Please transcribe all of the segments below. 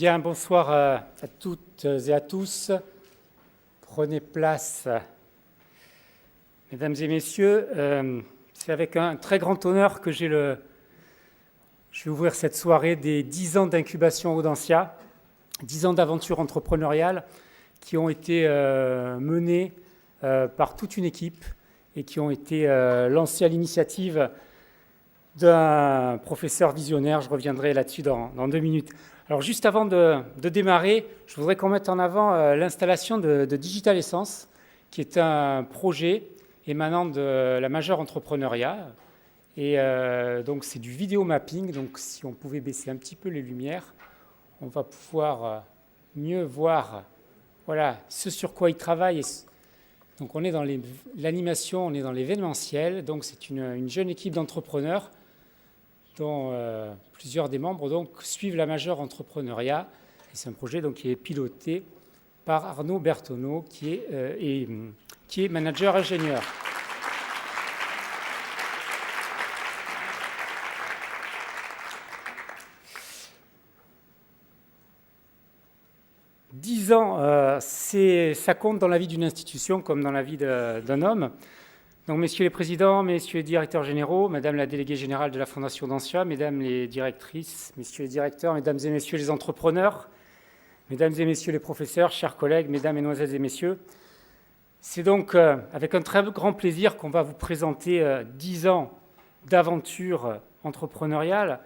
Bien, bonsoir à toutes et à tous. Prenez place. Mesdames et messieurs, c'est avec un très grand honneur que je vais ouvrir cette soirée des 10 ans d'incubation Audencia, 10 ans d'aventure entrepreneuriale qui ont été menés par toute une équipe et qui ont été lancés à l'initiative d'un professeur visionnaire. Je reviendrai là-dessus dans 2 minutes. Alors juste avant de démarrer, je voudrais qu'on mette en avant l'installation de Digital Essence, qui est un projet émanant de la majeure entrepreneuriat. Et donc c'est du vidéo mapping. Donc si on pouvait baisser un petit peu les lumières, on va pouvoir mieux voir voilà, ce sur quoi il travaille. Donc on est dans l'animation, on est dans l'événementiel. Donc c'est une jeune équipe d'entrepreneurs dont plusieurs des membres donc, suivent la majeure entrepreneuriat. Et c'est un projet donc, qui est piloté par Arnaud Bertonneau, qui est manager ingénieur. « 10 ans, ça compte dans la vie d'une institution comme dans la vie d'un homme. Donc, messieurs les présidents, messieurs les directeurs généraux, madame la déléguée générale de la Fondation Audencia, mesdames les directrices, messieurs les directeurs, mesdames et messieurs les entrepreneurs, mesdames et messieurs les professeurs, chers collègues, mesdames, mesdemoiselles et messieurs, c'est donc avec un très grand plaisir qu'on va vous présenter 10 ans d'aventure entrepreneuriale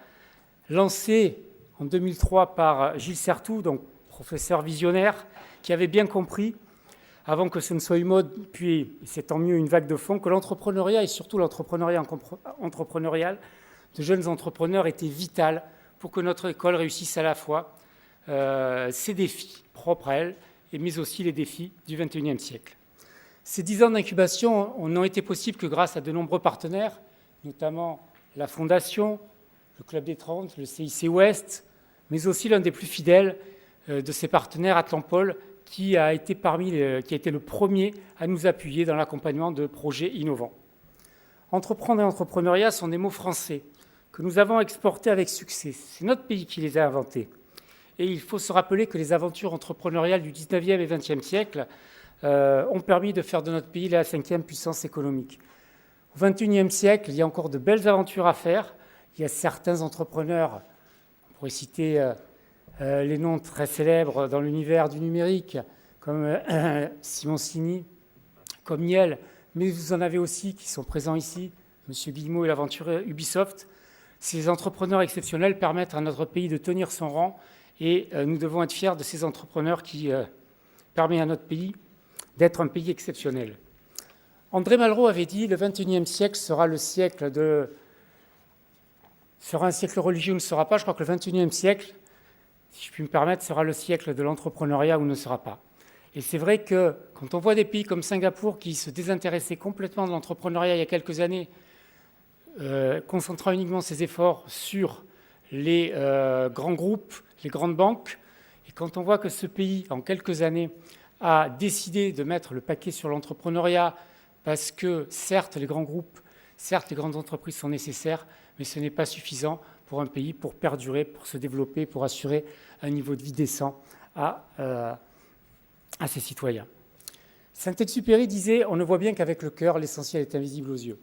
lancée en 2003 par Gilles Certout, donc professeur visionnaire, qui avait bien compris avant que ce ne soit une mode, puis c'est tant mieux une vague de fond, que l'entrepreneuriat et surtout l'entrepreneuriat entrepreneurial de jeunes entrepreneurs était vital pour que notre école réussisse à la fois ses défis propres à elle, mais aussi les défis du XXIe siècle. Ces 10 ans d'incubation n'ont été possibles que grâce à de nombreux partenaires, notamment la Fondation, le Club des 30, le CIC Ouest, mais aussi l'un des plus fidèles de ces partenaires, Atlampol, qui a été le premier à nous appuyer dans l'accompagnement de projets innovants. Entreprendre et entrepreneuriat sont des mots français que nous avons exportés avec succès. C'est notre pays qui les a inventés. Et il faut se rappeler que les aventures entrepreneuriales du 19e et 20e siècle ont permis de faire de notre pays la 5e puissance économique. Au 21e siècle, il y a encore de belles aventures à faire. Il y a certains entrepreneurs, on pourrait citer les noms très célèbres dans l'univers du numérique, comme Simoncini, comme Niel, mais vous en avez aussi qui sont présents ici, M. Guillemot et l'aventure Ubisoft. Ces entrepreneurs exceptionnels permettent à notre pays de tenir son rang et nous devons être fiers de ces entrepreneurs qui permettent à notre pays d'être un pays exceptionnel. André Malraux avait dit « Le XXIe siècle sera un siècle religieux ou ne sera pas ». Je crois que le XXIe siècle, si je puis me permettre, sera le siècle de l'entrepreneuriat ou ne sera pas. Et c'est vrai que quand on voit des pays comme Singapour qui se désintéressaient complètement de l'entrepreneuriat il y a quelques années, concentrant uniquement ses efforts sur les grands groupes, les grandes banques, et quand on voit que ce pays, en quelques années, a décidé de mettre le paquet sur l'entrepreneuriat parce que, certes, les grands groupes, certes, les grandes entreprises sont nécessaires, mais ce n'est pas suffisant pour un pays pour perdurer, pour se développer, pour assurer un niveau de vie décent à ses citoyens. Saint-Exupéry disait « On ne voit bien qu'avec le cœur, l'essentiel est invisible aux yeux ».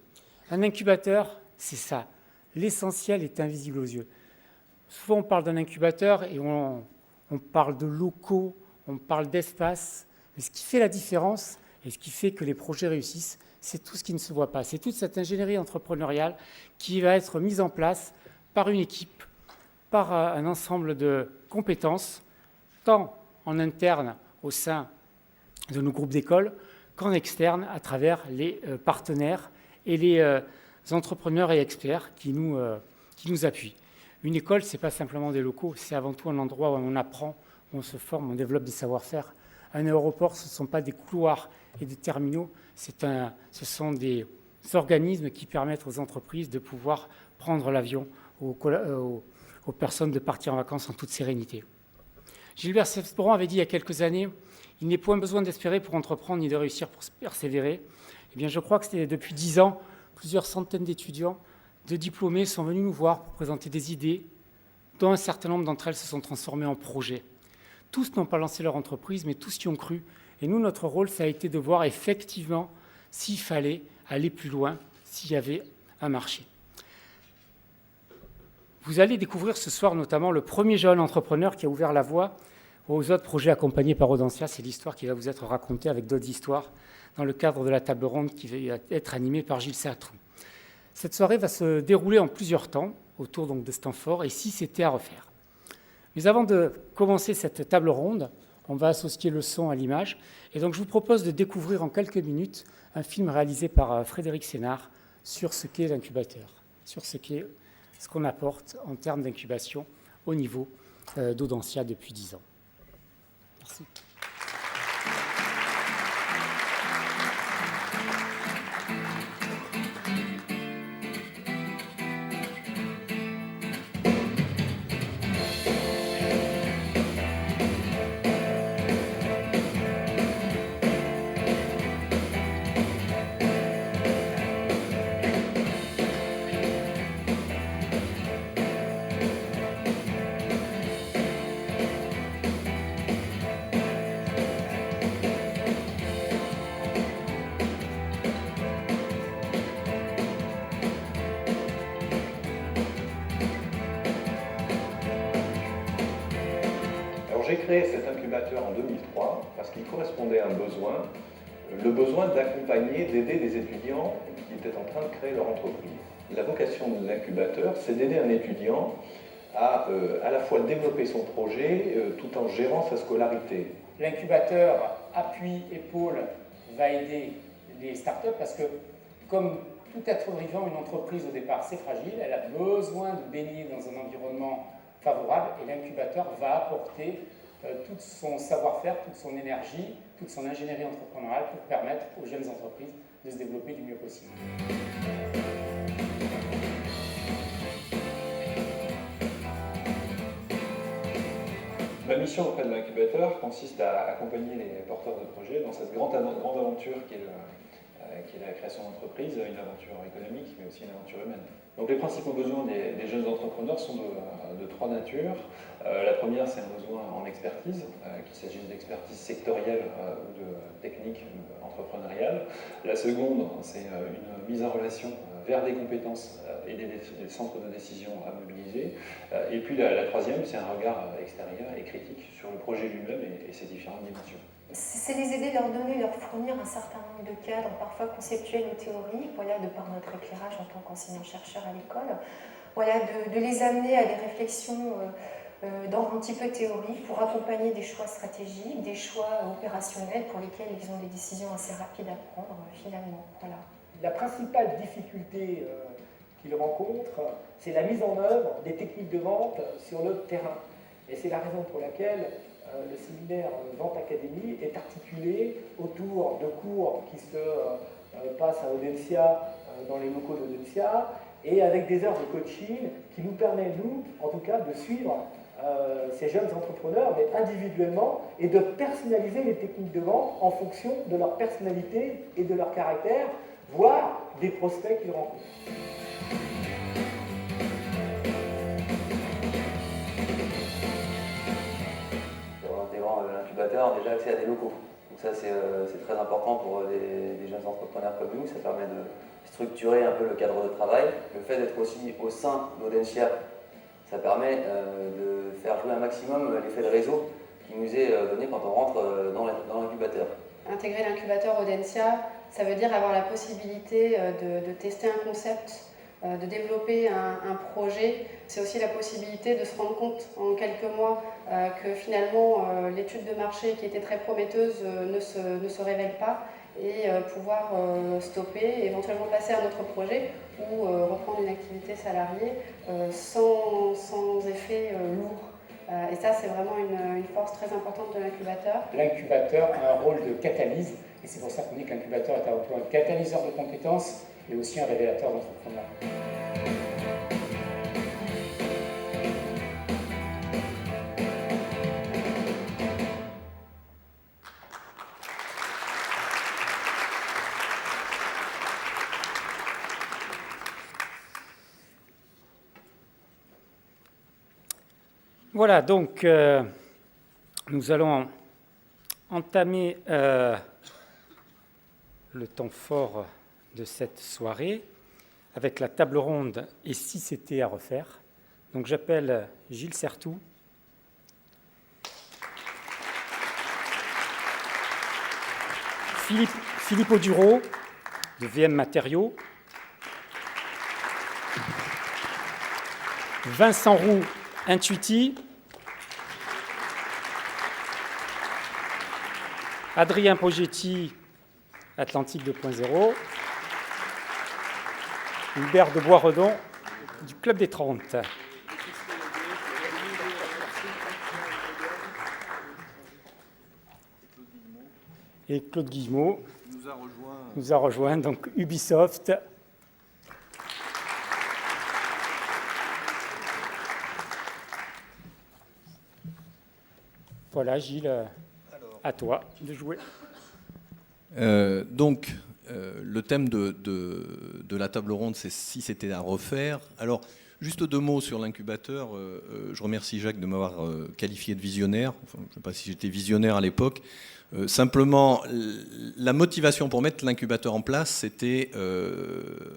Un incubateur, c'est ça. L'essentiel est invisible aux yeux. Souvent, on parle d'un incubateur et on parle de locaux, on parle d'espace. Mais ce qui fait la différence et ce qui fait que les projets réussissent, c'est tout ce qui ne se voit pas. C'est toute cette ingénierie entrepreneuriale qui va être mise en place par une équipe, par un ensemble de compétences, tant en interne au sein de nos groupes d'école qu'en externe à travers les partenaires et les entrepreneurs et experts qui nous appuient. Une école, ce n'est pas simplement des locaux, c'est avant tout un endroit où on apprend, où on se forme, on développe des savoir-faire. Un aéroport, ce ne sont pas des couloirs et des terminaux, ce sont des organismes qui permettent aux entreprises de pouvoir prendre l'avion, aux personnes de partir en vacances en toute sérénité. Gilbert Cesbron avait dit il y a quelques années « Il n'est point besoin d'espérer pour entreprendre ni de réussir pour persévérer ». Eh bien, je crois que c'était depuis 10 ans, plusieurs centaines d'étudiants, de diplômés sont venus nous voir pour présenter des idées, dont un certain nombre d'entre elles se sont transformées en projets. Tous n'ont pas lancé leur entreprise, mais tous y ont cru. Et nous, notre rôle, ça a été de voir effectivement s'il fallait aller plus loin, s'il y avait un marché. Vous allez découvrir ce soir notamment le premier jeune entrepreneur qui a ouvert la voie aux autres projets accompagnés par Audencia. C'est l'histoire qui va vous être racontée avec d'autres histoires dans le cadre de la table ronde qui va être animée par Gilles Satrou. Cette soirée va se dérouler en plusieurs temps, autour donc de ce temps fort, et si c'était à refaire. Mais avant de commencer cette table ronde, on va associer le son à l'image. Et donc je vous propose de découvrir en quelques minutes un film réalisé par Frédéric Sénard sur ce qu'est l'incubateur, sur ce qu'on apporte en termes d'incubation au niveau d'Audencia depuis 10 ans. Merci. J'ai créé cet incubateur en 2003 parce qu'il correspondait à un besoin, le besoin d'accompagner, d'aider des étudiants qui étaient en train de créer leur entreprise. La vocation de l'incubateur, c'est d'aider un étudiant à la fois développer son projet tout en gérant sa scolarité. L'incubateur appui, épaule, va aider les startups parce que, comme tout être vivant, une entreprise au départ, c'est fragile, elle a besoin de baigner dans un environnement favorable et l'incubateur va apporter tout son savoir-faire, toute son énergie, toute son ingénierie entrepreneuriale pour permettre aux jeunes entreprises de se développer du mieux possible. Ma mission auprès de l'incubateur consiste à accompagner les porteurs de projets dans cette grande aventure qui est la création d'entreprise, une aventure économique mais aussi une aventure humaine. Donc les principaux besoins des jeunes entrepreneurs sont de trois natures. La première, c'est un besoin en expertise, qu'il s'agisse d'expertise sectorielle ou de technique entrepreneuriale. La seconde, c'est une mise en relation vers des compétences et des centres de décision à mobiliser. Et puis la troisième, c'est un regard extérieur et critique sur le projet lui-même et ses différentes dimensions. C'est les aider, leur donner, leur fournir un certain nombre de cadres, parfois conceptuels ou théoriques, voilà, de par notre éclairage en tant qu'enseignant-chercheur à l'école, voilà, de les amener à des réflexions d'ordre un petit peu théorique pour accompagner des choix stratégiques, des choix opérationnels pour lesquels ils ont des décisions assez rapides à prendre finalement. Voilà. La principale difficulté qu'ils rencontrent, c'est la mise en œuvre des techniques de vente sur le terrain. Et c'est la raison pour laquelle le séminaire Vente Académie est articulé autour de cours qui se passent à Audencia, dans les locaux d'Audencia, et avec des heures de coaching qui nous permettent, nous, en tout cas, de suivre ces jeunes entrepreneurs, mais individuellement, et de personnaliser les techniques de vente en fonction de leur personnalité et de leur caractère, voire des prospects qu'ils rencontrent. L'incubateur, déjà accès à des locaux. Donc ça c'est très important pour des jeunes entrepreneurs comme nous, ça permet de structurer un peu le cadre de travail. Le fait d'être aussi au sein d'Audencia, ça permet de faire jouer un maximum l'effet de réseau qui nous est donné quand on rentre dans l'incubateur. Intégrer l'incubateur Audencia, ça veut dire avoir la possibilité de tester un concept, de développer un projet. C'est aussi la possibilité de se rendre compte en quelques mois que finalement l'étude de marché qui était très prometteuse ne se révèle pas et pouvoir stopper, éventuellement passer à un autre projet ou reprendre une activité salariée sans effet lourd. Et ça, c'est vraiment une force très importante de l'incubateur. L'incubateur a un rôle de catalyse, et c'est pour ça qu'on dit que l'incubateur est avant tout un catalyseur de compétences et aussi un révélateur d'entrepreneurs. Voilà, donc nous allons entamer le temps fort de cette soirée avec la table ronde « Et si c'était à refaire ?» Donc j'appelle Gilles Certout, Philippe Audureau de VM Matériaux, Vincent Roux, Intuiti, Adrien Pogetti, Atlantique 2.0, Hubert de Boisredon du Club des 30. Et Claude Guillemot nous a rejoint, donc Ubisoft. Voilà, Gilles, à toi de jouer. Le thème de la table ronde, c'est si c'était à refaire. Alors, juste 2 mots sur l'incubateur. Je remercie Jacques de m'avoir qualifié de visionnaire. Enfin, je ne sais pas si j'étais visionnaire à l'époque. Simplement, la motivation pour mettre l'incubateur en place, c'était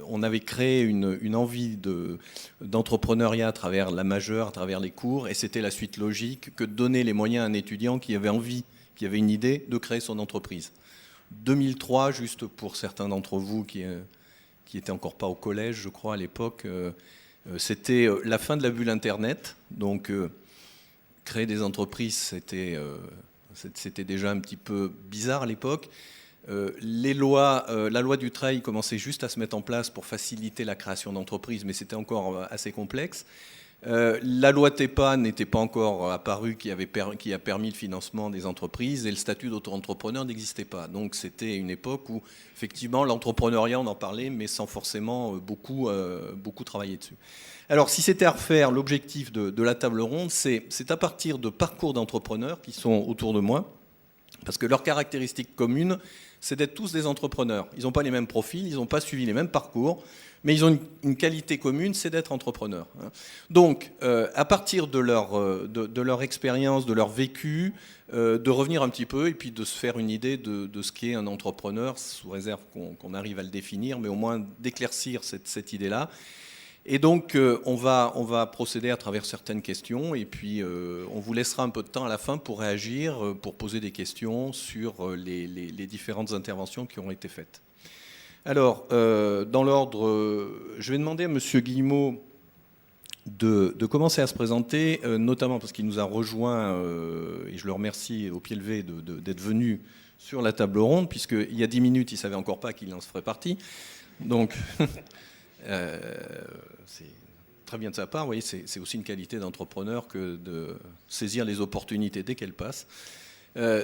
on avait créé une envie d'entrepreneuriat à travers la majeure, à travers les cours, et c'était la suite logique que de donner les moyens à un étudiant qui avait envie, qui avait une idée de créer son entreprise. 2003, juste pour certains d'entre vous qui n'étaient encore pas au collège, je crois, à l'époque, c'était la fin de la bulle Internet. Donc, créer des entreprises, c'était déjà un petit peu bizarre à l'époque. La loi Dutreil commençait juste à se mettre en place pour faciliter la création d'entreprises, mais c'était encore assez complexe. La loi TEPA n'était pas encore apparue, qui a permis le financement des entreprises, et le statut d'auto-entrepreneur n'existait pas. Donc c'était une époque où, effectivement, l'entrepreneuriat, on en parlait, mais sans forcément beaucoup travailler dessus. Alors, si c'était à refaire, l'objectif de la table ronde, c'est à partir de parcours d'entrepreneurs qui sont autour de moi, parce que leur caractéristique commune, c'est d'être tous des entrepreneurs. Ils n'ont pas les mêmes profils, ils n'ont pas suivi les mêmes parcours, mais ils ont une qualité commune, c'est d'être entrepreneurs. Donc, à partir de leur expérience, de leur vécu, de revenir un petit peu et puis de se faire une idée de ce qu'est un entrepreneur, sous réserve qu'on arrive à le définir, mais au moins d'éclaircir cette idée-là. Et donc, on va procéder à travers certaines questions et puis on vous laissera un peu de temps à la fin pour réagir, pour poser des questions sur les différentes interventions qui ont été faites. Alors, dans l'ordre, je vais demander à M. Guillemot de commencer à se présenter, notamment parce qu'il nous a rejoint, et je le remercie au pied levé d'être venu sur la table ronde, puisqu'il y a 10 minutes, il ne savait encore pas qu'il en ferait partie. Donc, c'est très bien de sa part. Vous voyez, c'est aussi une qualité d'entrepreneur que de saisir les opportunités dès qu'elles passent.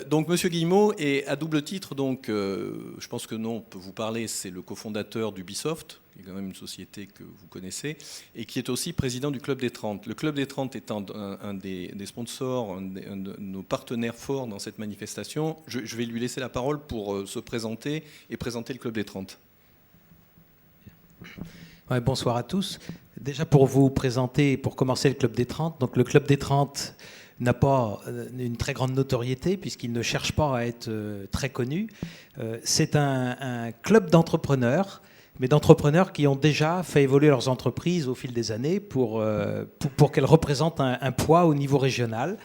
Donc, M. Guillemot est à double titre, donc, je pense que non, on peut vous parler, c'est le cofondateur d'Ubisoft, qui est quand même une société que vous connaissez, et qui est aussi président du Club des 30. Le Club des 30 étant un des sponsors, un de nos partenaires forts dans cette manifestation, je vais lui laisser la parole pour se présenter et présenter le Club des 30. Ouais, bonsoir à tous. Déjà pour vous présenter, pour commencer le Club des 30, donc le Club des 30 n'a pas une très grande notoriété puisqu'il ne cherche pas à être très connu. C'est un club d'entrepreneurs, mais d'entrepreneurs qui ont déjà fait évoluer leurs entreprises au fil des années pour qu'elles représentent un poids au niveau régional.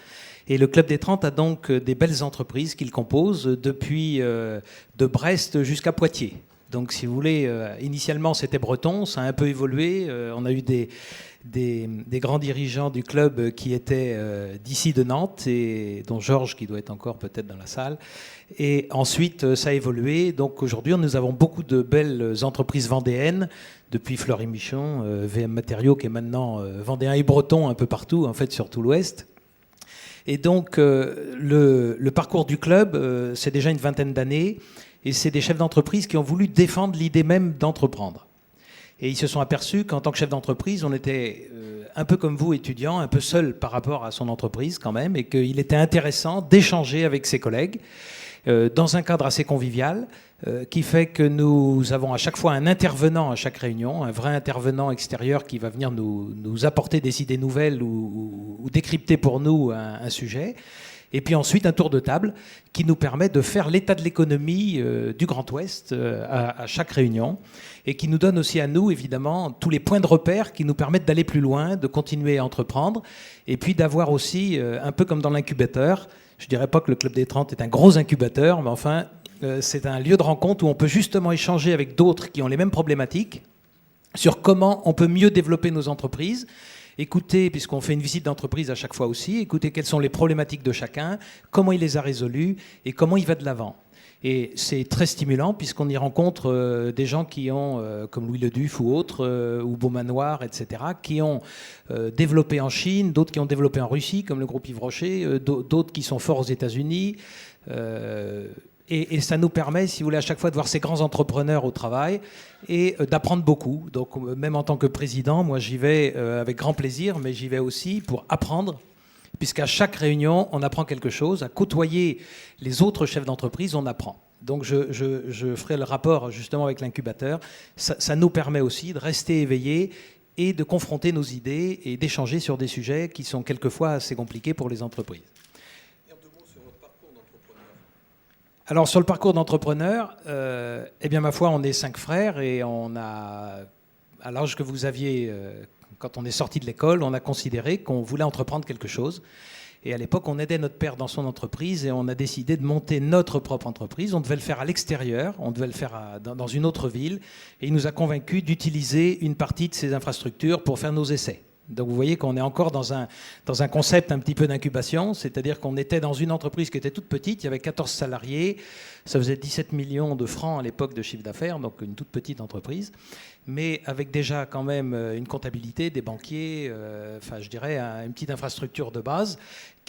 Et le Club des 30 a donc des belles entreprises qu'il compose depuis de Brest jusqu'à Poitiers. Donc, si vous voulez, initialement, c'était breton, ça a un peu évolué. On a eu des grands dirigeants du club qui étaient d'ici de Nantes, et dont Georges, qui doit être encore peut-être dans la salle. Et ensuite, ça a évolué. Donc, aujourd'hui, nous avons beaucoup de belles entreprises vendéennes, depuis Fleury-Michon, VM Matériaux, qui est maintenant vendéen et breton un peu partout, en fait, sur tout l'Ouest. Et donc, le parcours du club, c'est déjà une vingtaine d'années. Et c'est des chefs d'entreprise qui ont voulu défendre l'idée même d'entreprendre. Et ils se sont aperçus qu'en tant que chef d'entreprise, on était un peu comme vous, étudiants, un peu seul par rapport à son entreprise quand même, et qu'il était intéressant d'échanger avec ses collègues, dans un cadre assez convivial, qui fait que nous avons à chaque fois un intervenant à chaque réunion, un vrai intervenant extérieur qui va venir nous apporter des idées nouvelles ou décrypter pour nous un sujet. Et puis ensuite un tour de table qui nous permet de faire l'état de l'économie du Grand Ouest à chaque réunion, et qui nous donne aussi à nous, évidemment, tous les points de repère qui nous permettent d'aller plus loin, de continuer à entreprendre, et puis d'avoir aussi, un peu comme dans l'incubateur, je ne dirais pas que le Club des 30 est un gros incubateur, mais enfin, c'est un lieu de rencontre où on peut justement échanger avec d'autres qui ont les mêmes problématiques sur comment on peut mieux développer nos entreprises. Écoutez, puisqu'on fait une visite d'entreprise à chaque fois aussi, écoutez quelles sont les problématiques de chacun, comment il les a résolues et comment il va de l'avant. Et c'est très stimulant puisqu'on y rencontre des gens qui ont, comme Louis Leduf ou autres, ou Beaumanoir, etc., qui ont développé en Chine, d'autres qui ont développé en Russie, comme le groupe Yves Rocher, d'autres qui sont forts aux États-Unis. Et ça nous permet, si vous voulez, à chaque fois de voir ces grands entrepreneurs au travail et d'apprendre beaucoup. Donc même en tant que président, moi j'y vais avec grand plaisir, mais j'y vais aussi pour apprendre, puisqu'à chaque réunion, on apprend quelque chose. À côtoyer les autres chefs d'entreprise, on apprend. Donc je ferai le rapport justement avec l'incubateur. Ça nous permet aussi de rester éveillés et de confronter nos idées et d'échanger sur des sujets qui sont quelquefois assez compliqués pour les entreprises. Alors sur le parcours d'entrepreneur, eh bien ma foi, on est 5 frères et on a, à l'âge que vous aviez, quand on est sorti de l'école, on a considéré qu'on voulait entreprendre quelque chose. Et à l'époque, on aidait notre père dans son entreprise et on a décidé de monter notre propre entreprise. On devait le faire à l'extérieur, on devait le faire dans une autre ville. Et il nous a convaincus d'utiliser une partie de ces infrastructures pour faire nos essais. Donc vous voyez qu'on est encore dans un concept un petit peu d'incubation, c'est-à-dire qu'on était dans une entreprise qui était toute petite, il y avait 14 salariés, ça faisait 17 millions de francs à l'époque de chiffre d'affaires, donc une toute petite entreprise, mais avec déjà quand même une comptabilité, des banquiers, enfin je dirais une petite infrastructure de base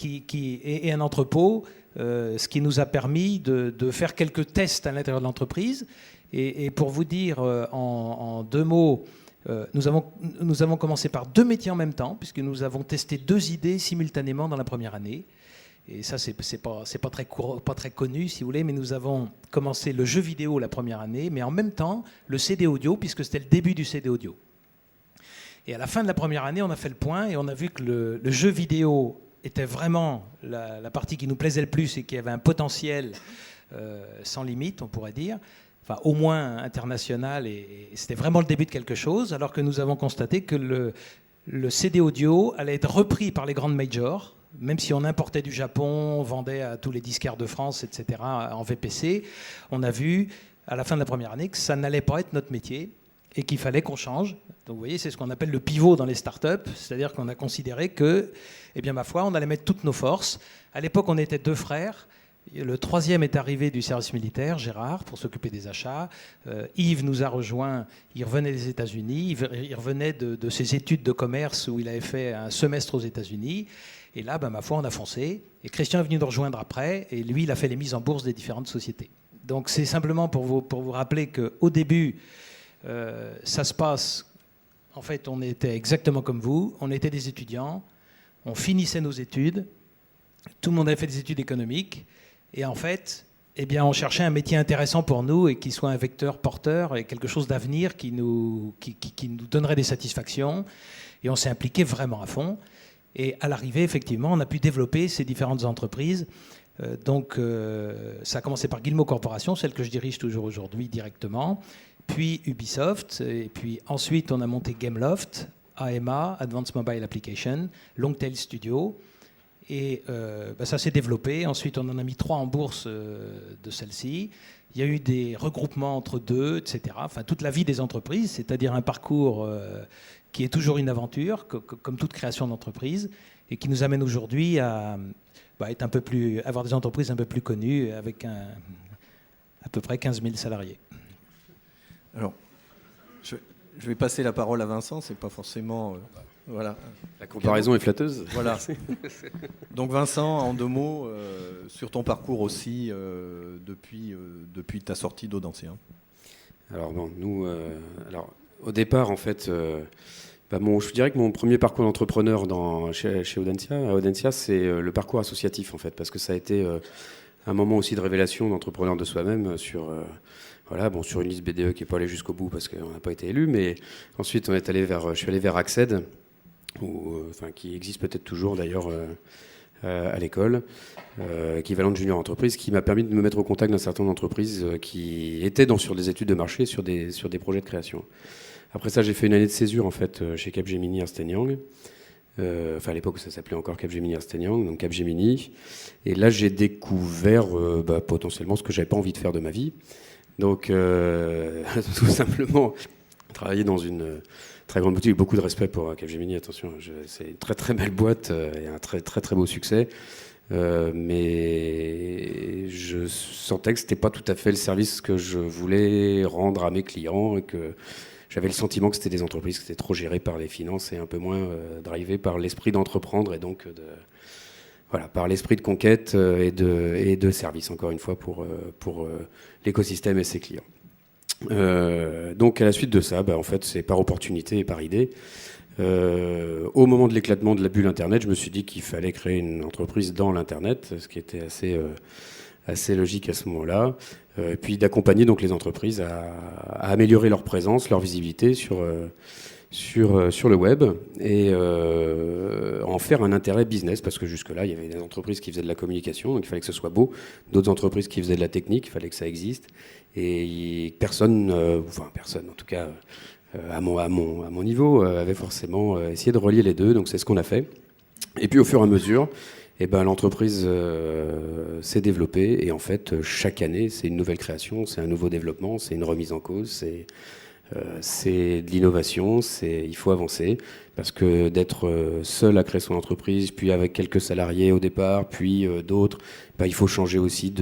et un entrepôt, ce qui nous a permis de faire quelques tests à l'intérieur de l'entreprise. Et pour vous dire en 2 mots, nous avons commencé par 2 métiers en même temps, puisque nous avons testé 2 idées simultanément dans la première année. Et ça, c'est pas très connu, si vous voulez, mais nous avons commencé le jeu vidéo la première année, mais en même temps, le CD audio, puisque c'était le début du CD audio. Et à la fin de la première année, on a fait le point et on a vu que le jeu vidéo était vraiment la partie qui nous plaisait le plus et qui avait un potentiel sans limite, on pourrait dire. Enfin, au moins international, et c'était vraiment le début de quelque chose, alors que nous avons constaté que le CD audio allait être repris par les grandes majors, même si on importait du Japon, on vendait à tous les disquaires de France, etc., en VPC, on a vu à la fin de la première année que ça n'allait pas être notre métier et qu'il fallait qu'on change. Donc vous voyez, c'est ce qu'on appelle le pivot dans les startups, c'est-à-dire qu'on a considéré que, eh bien ma foi, on allait mettre toutes nos forces. À l'époque, on était 2 frères. Le 3e est arrivé du service militaire, Gérard, pour s'occuper des achats. Yves nous a rejoints, il revenait des États-Unis, il revenait de ses études de commerce où il avait fait un semestre aux États-Unis. Et là, ma foi, on a foncé. Et Christian est venu nous rejoindre après, et lui, il a fait les mises en bourse des différentes sociétés. Donc c'est simplement pour vous rappeler qu'au début, ça se passe, en fait, on était exactement comme vous, on était des étudiants, on finissait nos études, tout le monde avait fait des études économiques, et en fait, eh bien, on cherchait un métier intéressant pour nous et qui soit un vecteur porteur et quelque chose d'avenir qui nous donnerait des satisfactions. Et on s'est impliqué vraiment à fond. Et à l'arrivée, effectivement, on a pu développer ces différentes entreprises. Donc, ça a commencé par Guillemot Corporation, celle que je dirige toujours aujourd'hui directement, puis Ubisoft, et puis ensuite, on a monté Gameloft, AMA, Advanced Mobile Application, Longtail Studio. Et ça s'est développé. Ensuite, on en a mis 3 en bourse de celle-ci. Il y a eu des regroupements entre 2, etc. Enfin, toute la vie des entreprises, c'est-à-dire un parcours qui est toujours une aventure, comme toute création d'entreprise, et qui nous amène aujourd'hui à être avoir des entreprises un peu plus connues, avec à peu près 15 000 salariés. Alors, je vais passer la parole à Vincent. C'est pas forcément... Voilà. La comparaison est flatteuse. Voilà. Donc Vincent, en 2 mots, sur ton parcours aussi depuis ta sortie d'Audencia. Alors bon, nous, au départ, en fait, je dirais que mon premier parcours d'entrepreneur chez Audencia, c'est le parcours associatif, en fait, parce que ça a été un moment aussi de révélation d'entrepreneur de soi-même sur sur une liste BDE qui n'est pas allée jusqu'au bout parce qu'on n'a pas été élu, mais ensuite je suis allé vers Acced, qui existe peut-être toujours d'ailleurs à l'école, équivalent de junior entreprise, qui m'a permis de me mettre au contact d'un certain nombre d'entreprises qui étaient sur des études de marché, sur des projets de création. Après ça, j'ai fait une année de césure en fait chez Capgemini Ernst & Young. À l'époque ça s'appelait encore Capgemini Ernst & Young, donc Capgemini. Et là, j'ai découvert potentiellement ce que j'avais pas envie de faire de ma vie. Donc, tout simplement, travailler dans une très grande boutique, beaucoup de respect pour Capgemini, attention, c'est une très très belle boîte et un très très très beau succès. Mais je sentais que c'était pas tout à fait le service que je voulais rendre à mes clients et que j'avais le sentiment que c'était des entreprises qui étaient trop gérées par les finances et un peu moins drivées par l'esprit d'entreprendre et donc par l'esprit de conquête et de service, encore une fois, pour l'écosystème et ses clients. Donc à la suite de ça, en fait, c'est par opportunité et par idée. Au moment de l'éclatement de la bulle Internet, je me suis dit qu'il fallait créer une entreprise dans l'Internet, ce qui était assez logique à ce moment-là. Et puis d'accompagner donc les entreprises à améliorer leur présence, leur visibilité sur le web et en faire un intérêt business, parce que jusque-là, il y avait des entreprises qui faisaient de la communication, donc il fallait que ce soit beau, d'autres entreprises qui faisaient de la technique, il fallait que ça existe, et personne en tout cas à mon niveau, avait forcément essayé de relier les deux, donc c'est ce qu'on a fait. Et puis au fur et à mesure, l'entreprise s'est développée, et en fait, chaque année, c'est une nouvelle création, c'est un nouveau développement, c'est une remise en cause, c'est de l'innovation, il faut avancer, parce que d'être seul à créer son entreprise, puis avec quelques salariés au départ, puis d'autres, il faut changer aussi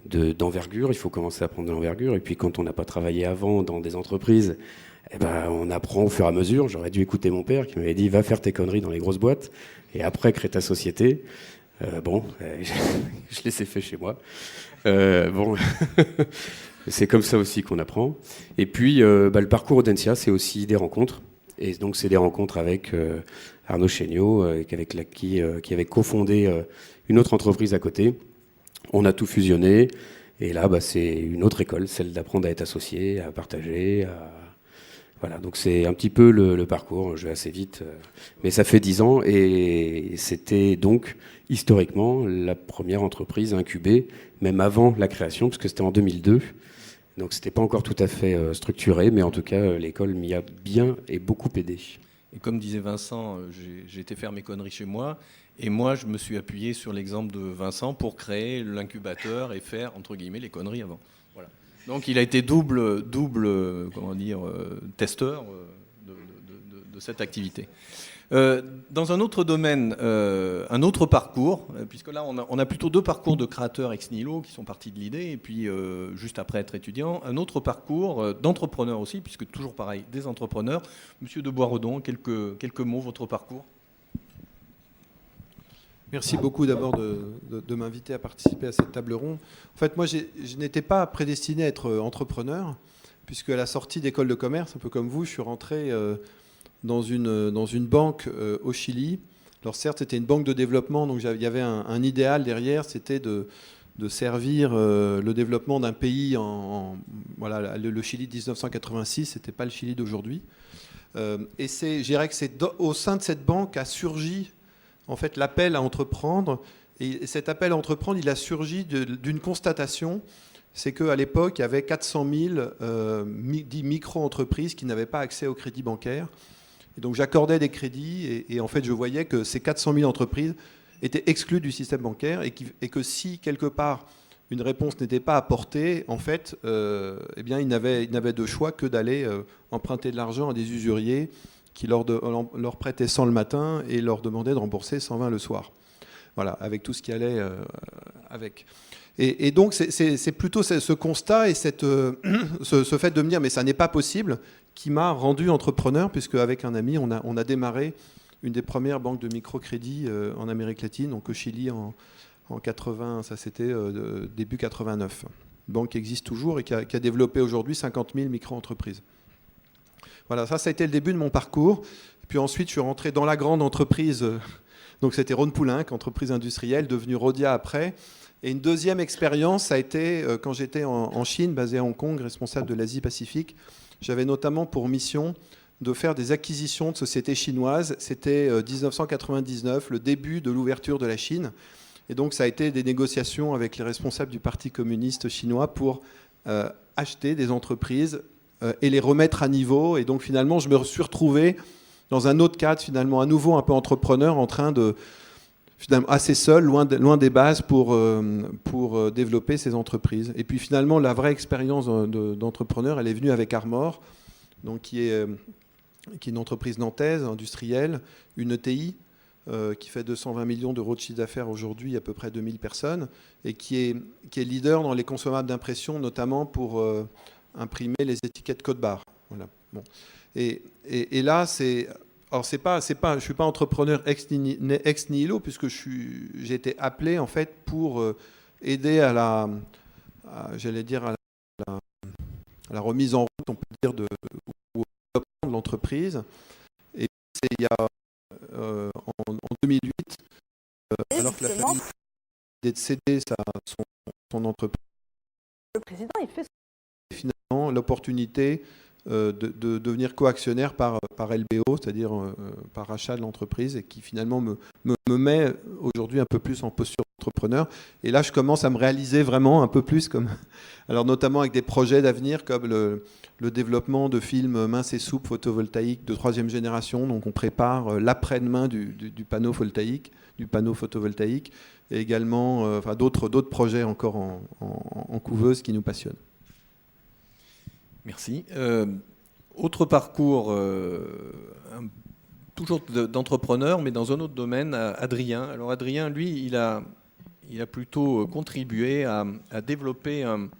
d'envergure, il faut commencer à prendre de l'envergure, et puis quand on n'a pas travaillé avant dans des entreprises, on apprend au fur et à mesure. J'aurais dû écouter mon père qui m'avait dit « va faire tes conneries dans les grosses boîtes, et après crée ta société ». Je les ai fait chez moi. C'est comme ça aussi qu'on apprend. Et puis, le parcours Audencia, c'est aussi des rencontres. Et donc, c'est des rencontres avec Arnaud Chéniaud, qui avait cofondé une autre entreprise à côté. On a tout fusionné. Et là, c'est une autre école, celle d'apprendre à être associé, à partager. Voilà, donc c'est un petit peu le parcours. Je vais assez vite. Mais ça fait 10 ans. Et c'était donc, historiquement, la première entreprise incubée, même avant la création, puisque c'était en 2002. Donc c'était pas encore tout à fait structuré, mais en tout cas l'école m'y a bien et beaucoup aidé. Et comme disait Vincent, j'ai été faire mes conneries chez moi, et moi je me suis appuyé sur l'exemple de Vincent pour créer l'incubateur et faire entre guillemets les conneries avant. Voilà. Donc il a été double testeur de cette activité. Dans un autre domaine, un autre parcours, puisque là on a plutôt 2 parcours de créateurs ex nihilo qui sont partis de l'idée, et puis juste après être étudiant, un autre parcours d'entrepreneurs aussi, puisque toujours pareil, des entrepreneurs. Monsieur de Boisredon, quelques mots, votre parcours. Merci beaucoup d'abord de m'inviter à participer à cette table ronde. En fait, moi, je n'étais pas prédestiné à être entrepreneur, puisque à la sortie d'école de commerce, un peu comme vous, je suis rentré dans une banque au Chili. Alors certes, c'était une banque de développement, donc il y avait un idéal derrière, c'était de servir le développement d'un pays le Chili de 1986, c'était pas le Chili d'aujourd'hui. Et je dirais que c'est au sein de cette banque a surgi en fait l'appel à entreprendre. Et cet appel à entreprendre, il a surgi d'une constatation, c'est qu'à l'époque, il y avait 400 000 micro-entreprises qui n'avaient pas accès au crédit bancaire. Et donc j'accordais des crédits et en fait je voyais que ces 400 000 entreprises étaient exclues du système bancaire et que si quelque part une réponse n'était pas apportée, en fait, ils n'avaient de choix que d'aller emprunter de l'argent à des usuriers qui leur prêtaient 100 le matin et leur demandaient de rembourser 120 le soir. Voilà, avec tout ce qui allait avec. Et donc c'est plutôt ce constat et ce fait de me dire mais ça n'est pas possible qui m'a rendu entrepreneur, puisque avec un ami on a démarré une des premières banques de microcrédit en Amérique latine, donc au Chili en 80, ça c'était début 89. Banque qui existe toujours et qui a développé aujourd'hui 50 000 micro-entreprises. Voilà, ça a été le début de mon parcours. Et Puis ensuite, je suis rentré dans la grande entreprise, donc c'était Rhône Poulenc, entreprise industrielle, devenue Rhodia après. Et une deuxième expérience, ça a été quand j'étais en Chine, basé à Hong Kong, responsable de l'Asie-Pacifique. J'avais notamment pour mission de faire des acquisitions de sociétés chinoises. C'était 1999, le début de l'ouverture de la Chine. Et donc, ça a été des négociations avec les responsables du Parti communiste chinois pour acheter des entreprises et les remettre à niveau. Et donc, finalement, je me suis retrouvé dans un autre cadre, finalement, à nouveau un peu entrepreneur, en train de, finalement, assez seul, loin des bases pour développer ces entreprises. Et puis, finalement, la vraie expérience d'entrepreneur, elle est venue avec Armor, donc, qui est une entreprise nantaise, industrielle, une ETI, qui fait 220 millions d'euros de chiffre d'affaires aujourd'hui, à peu près 2000 personnes, et qui est leader dans les consommables d'impression, notamment pour imprimer les étiquettes code barre. Voilà. Bon. Et là, alors je suis pas entrepreneur ex nihilo, puisque j'ai été appelé en fait pour aider à la remise en route, on peut dire, au développement de l'entreprise. Et c'est il y a en 2008, alors que la famille a décidé de céder son entreprise, le président, il fait finalement l'opportunité de devenir coactionnaire par LBO, c'est-à-dire par rachat de l'entreprise, et qui finalement me met aujourd'hui un peu plus en posture d'entrepreneur. Et là, je commence à me réaliser vraiment un peu plus, alors notamment avec des projets d'avenir comme le développement de films minces et souples photovoltaïques de 3e génération. Donc on prépare l'après-demain du panneau photovoltaïque, et également d'autres projets encore en couveuse qui nous passionnent. Merci. Autre parcours, toujours d'entrepreneur, mais dans un autre domaine, Adrien. Alors Adrien, lui, il a plutôt contribué à développer un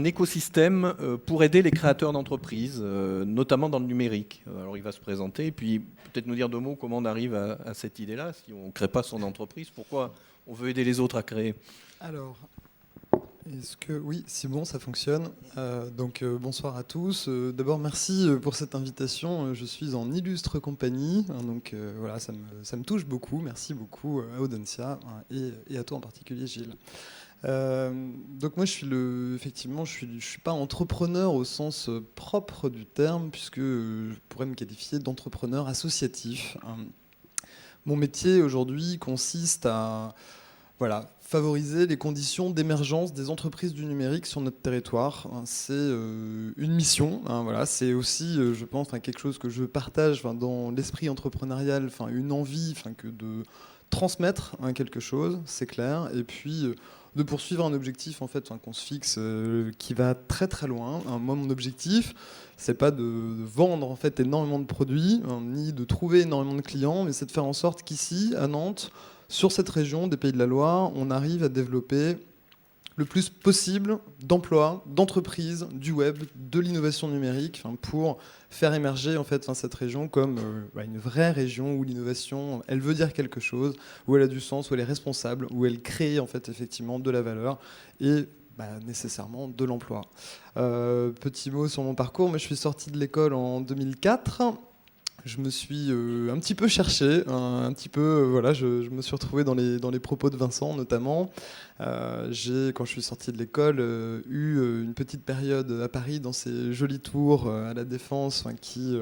écosystème pour aider les créateurs d'entreprises, notamment dans le numérique. Alors il va se présenter et puis peut-être nous dire 2 mots comment on arrive à cette idée-là. Si on ne crée pas son entreprise, pourquoi on veut aider les autres à créer? Alors, oui, c'est bon, ça fonctionne. Bonsoir à tous. D'abord, merci pour cette invitation. Je suis en illustre compagnie, donc voilà, ça me touche beaucoup. Merci beaucoup à Audencia et à toi en particulier, Gilles. Donc moi, je suis pas entrepreneur au sens propre du terme, puisque je pourrais me qualifier d'entrepreneur associatif. Mon métier aujourd'hui consiste à favoriser les conditions d'émergence des entreprises du numérique sur notre territoire. C'est une mission. C'est aussi, je pense, quelque chose que je partage dans l'esprit entrepreneurial, une envie que de transmettre quelque chose, c'est clair, et puis de poursuivre un objectif qu'on se fixe qui va très très loin. Moi, mon objectif, c'est pas de vendre énormément de produits, ni de trouver énormément de clients, mais c'est de faire en sorte qu'ici, à Nantes, sur cette région des Pays de la Loire, on arrive à développer le plus possible d'emplois, d'entreprises, du web, de l'innovation numérique, pour faire émerger cette région comme une vraie région où l'innovation, elle veut dire quelque chose, où elle a du sens, où elle est responsable, où elle crée effectivement de la valeur et nécessairement de l'emploi. Petit mot sur mon parcours, moi je suis sorti de l'école en 2004. Je me suis un petit peu cherché, je me suis retrouvé dans les propos de Vincent notamment. J'ai, quand je suis sorti de l'école, eu une petite période à Paris dans ces jolis tours à la Défense qui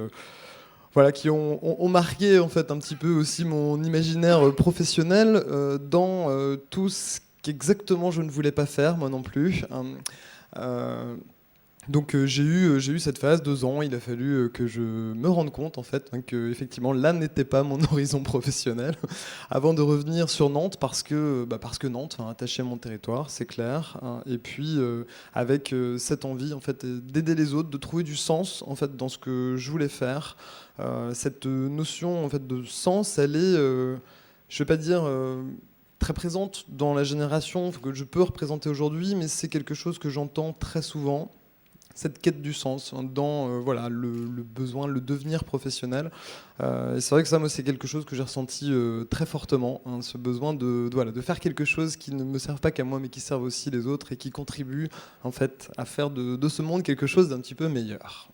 ont marqué un petit peu aussi mon imaginaire professionnel dans tout ce qu'exactement je ne voulais pas faire, moi non plus. Donc j'ai eu cette phase, 2 ans, il a fallu que je me rende compte que effectivement là n'était pas mon horizon professionnel avant de revenir sur Nantes parce que Nantes attachait à mon territoire, c'est clair, et puis avec cette envie d'aider les autres, de trouver du sens dans ce que je voulais faire. Cette notion de sens, elle est, je vais pas dire très présente dans la génération que je peux représenter aujourd'hui, mais c'est quelque chose que j'entends très souvent. Cette quête du sens dans le besoin, le devenir professionnel. Et c'est vrai que ça, moi, c'est quelque chose que j'ai ressenti très fortement, ce besoin de faire quelque chose qui ne me serve pas qu'à moi, mais qui serve aussi les autres et qui contribue à faire de ce monde quelque chose d'un petit peu meilleur.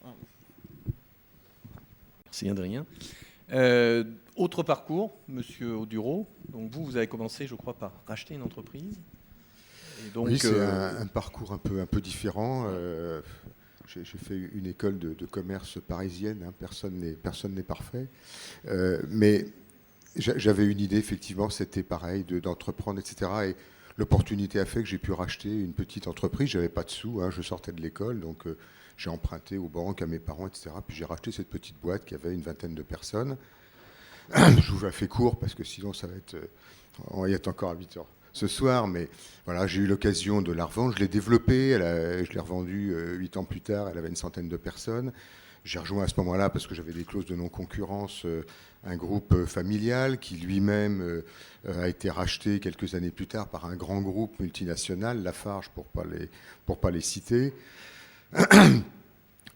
Merci Adrien. Autre parcours, Monsieur Audureau. Donc vous avez commencé, je crois, par racheter une entreprise. Et donc, oui, c'est un parcours un peu différent. J'ai fait une école de commerce parisienne. Hein, personne n'est parfait. Mais j'avais une idée, effectivement, c'était pareil, d'entreprendre, etc. Et l'opportunité a fait que j'ai pu racheter une petite entreprise. Je n'avais pas de sous, hein, je sortais de l'école, donc j'ai emprunté aux banques, à mes parents, etc. Puis j'ai racheté cette petite boîte qui avait une vingtaine de personnes. Je vous la fais court parce que sinon ça va être... on va y être encore à 8 heures ce soir, mais voilà, j'ai eu l'occasion de la revendre. Je l'ai développée, je l'ai revendue 8 ans plus tard, elle avait une centaine de personnes. J'ai rejoint à ce moment-là, parce que j'avais des clauses de non-concurrence, un groupe familial qui lui-même a été racheté quelques années plus tard par un grand groupe multinational, Lafarge pour pas les citer.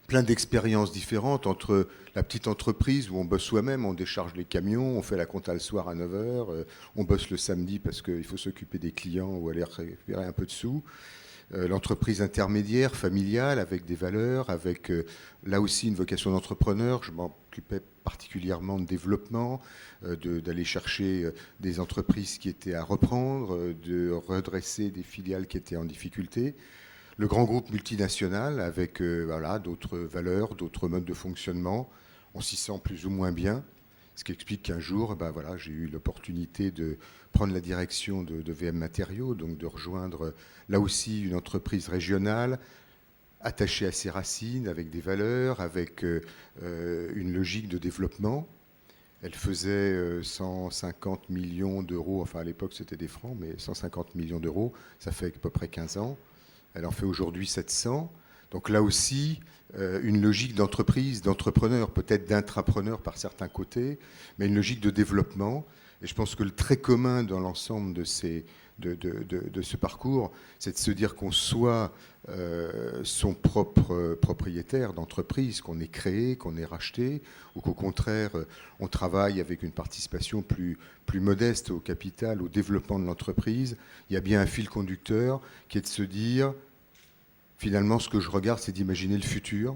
Plein d'expériences différentes entre la petite entreprise où on bosse soi-même, on décharge les camions, on fait la compta le soir à 9h, on bosse le samedi parce qu'il faut s'occuper des clients ou aller récupérer un peu de sous. L'entreprise intermédiaire, familiale, avec des valeurs, avec là aussi une vocation d'entrepreneur. Je m'occupais particulièrement de développement, d'aller chercher des entreprises qui étaient à reprendre, de redresser des filiales qui étaient en difficulté. Le grand groupe multinational avec voilà, d'autres valeurs, d'autres modes de fonctionnement. On s'y sent plus ou moins bien. Ce qui explique qu'un jour, voilà, j'ai eu l'opportunité de prendre la direction de VM Matériaux, donc de rejoindre là aussi une entreprise régionale, attachée à ses racines, avec des valeurs, avec une logique de développement. Elle faisait 150 millions d'euros, enfin à l'époque c'était des francs, mais 150 millions d'euros, ça fait à peu près 15 ans. Elle en fait aujourd'hui 700. Donc là aussi, une logique d'entreprise, d'entrepreneur, peut-être d'intrapreneur par certains côtés, mais une logique de développement. Et je pense que le trait commun dans l'ensemble de ce parcours, c'est de se dire qu'on soit son propre propriétaire d'entreprise, qu'on ait créé, qu'on ait racheté, ou qu'au contraire, on travaille avec une participation plus modeste au capital, au développement de l'entreprise. Il y a bien un fil conducteur qui est de se dire, finalement, ce que je regarde, c'est d'imaginer le futur,